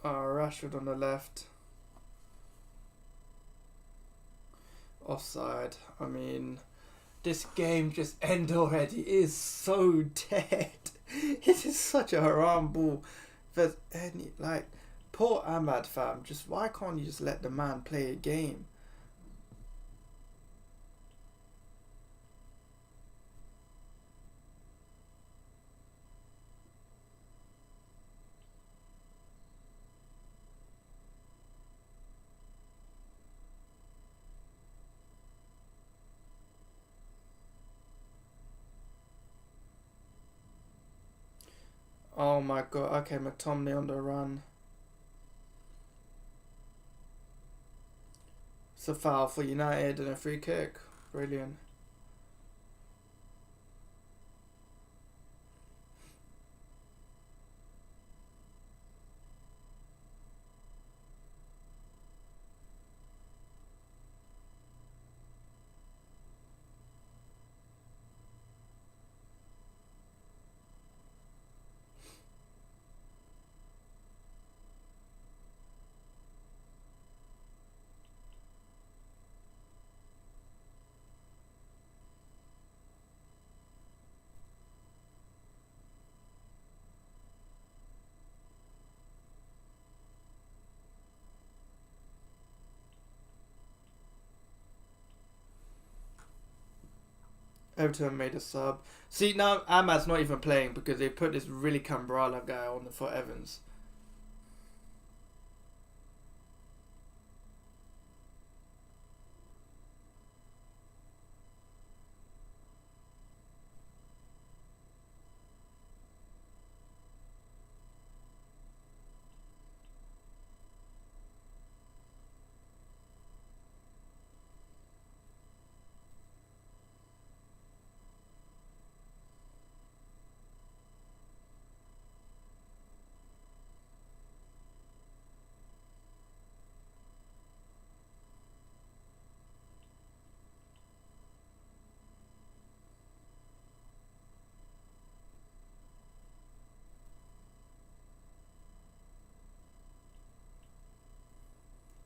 [SPEAKER 1] Rashford on the left. Offside. I mean, this game just ended already. It is so dead. It is such a haram ball. If there's any, like, Poor Ahmad, fam. Just why can't you just let the man play a game? Oh my god. Okay, McTominay on the run. It's a foul for United and a free kick. Brilliant. Everton made a sub. See, now Ahmad's not even playing because they put this really Cambrala guy on for Evans.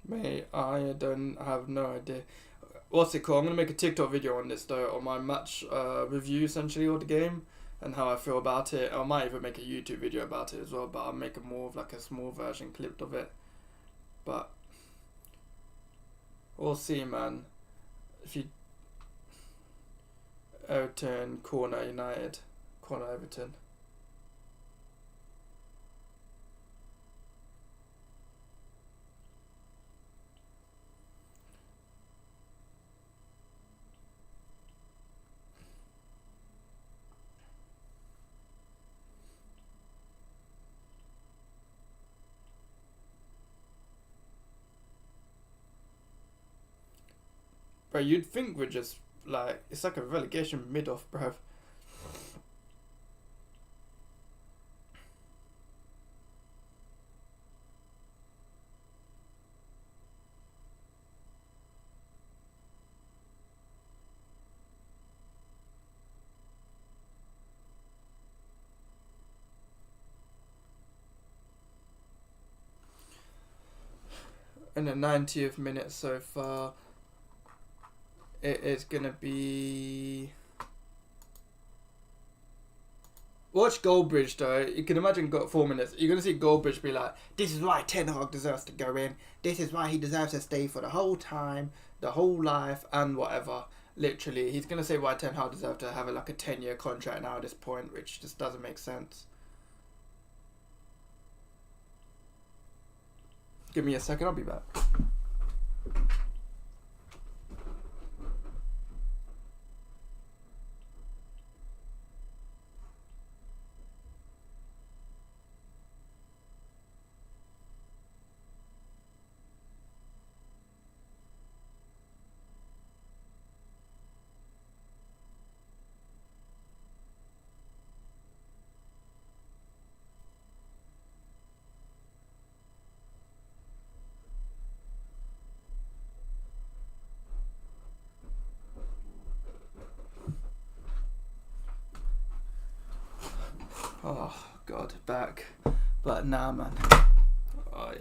[SPEAKER 1] Mate, I don't have no idea. What's it called? I'm gonna make a TikTok video on this though, on my match review essentially of the game and how I feel about it. I might even make a YouTube video about it as well, but I'll make a more of like a small version clipped of it. But we'll see, man. If you Everton corner United, corner Everton. Bro, you'd think we're just like, it's like a relegation mid-off, bruv. In the 90th minute so far, it is gonna be. Watch Goldbridge though. You can imagine got 4 minutes. You're gonna see Goldbridge be like, "This is why Ten Hag deserves to go in. This is why he deserves to stay for the whole time, the whole life, and whatever." Literally, he's gonna say why Ten Hag deserves to have like a 10-year contract now at this point, which just doesn't make sense. Give me a second. I'll be back. Oh God, back. But nah, man. Oi.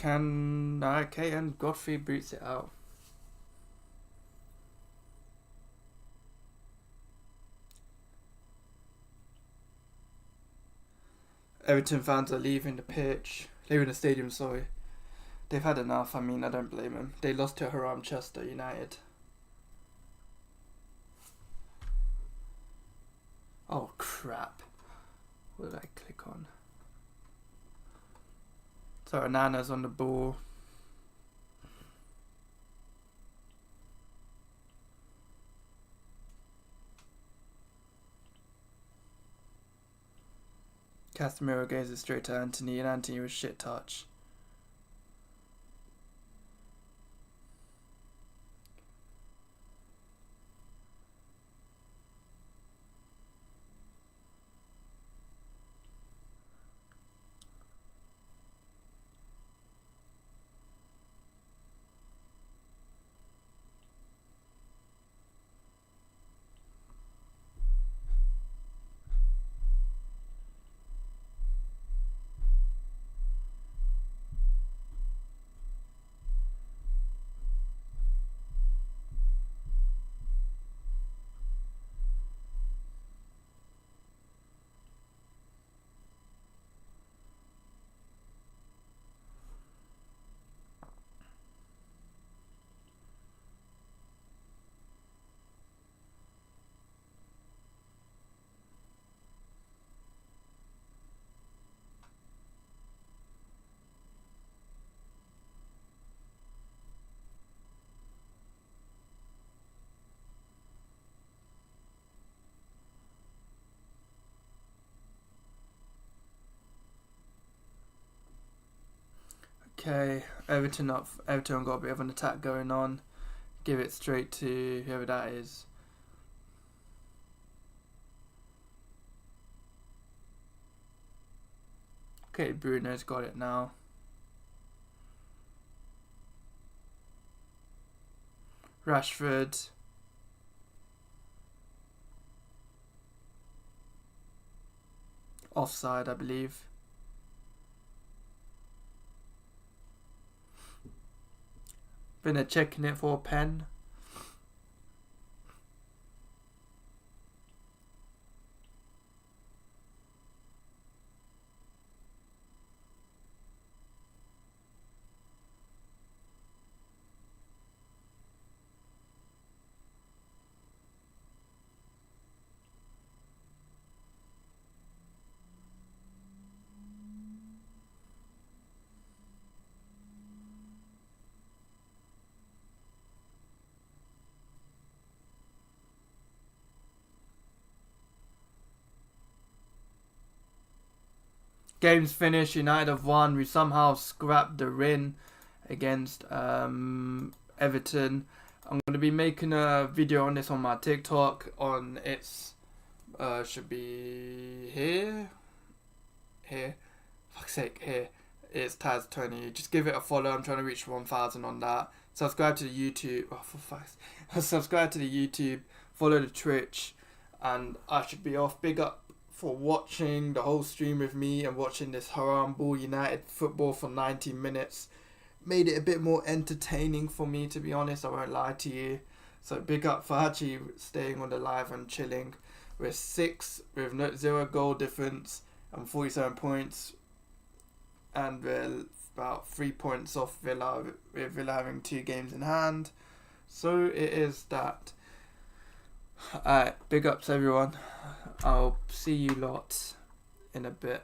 [SPEAKER 1] Okay, and Godfrey boots it out. Everton fans are leaving the pitch, leaving the stadium, sorry. They've had enough. I mean, I don't blame them. They lost to Haram Chester United. Oh, crap. What did I click on? So, Nana's on the ball. Casemiro gives it straight to Anthony, and Anthony was shit touch. Okay, Everton got a bit of an attack going on. Give it straight to whoever that is. Okay, Bruno's got it now. Rashford. Offside, I believe. Been checking it for a pen. Game's finished. United have won. We somehow scrapped the win against Everton. I'm going to be making a video on this on my TikTok. On its should be here. Fuck's sake, here. It's Taz Tony. Just give it a follow. I'm trying to reach 1,000 on that. Subscribe to the YouTube. Oh, for fuck's sake. Subscribe to the YouTube. Follow the Twitch. And I should be off. Big up for watching the whole stream with me and watching this Haram Ball United football for 90 minutes. Made it a bit more entertaining for me, to be honest. I won't lie to you. So big up for actually staying on the live and chilling. We're 6 with 0 goal difference and 47 points. And we're about 3 points off Villa, with Villa having 2 games in hand. So it is that. Alright, big ups everyone. I'll see you lot in a bit.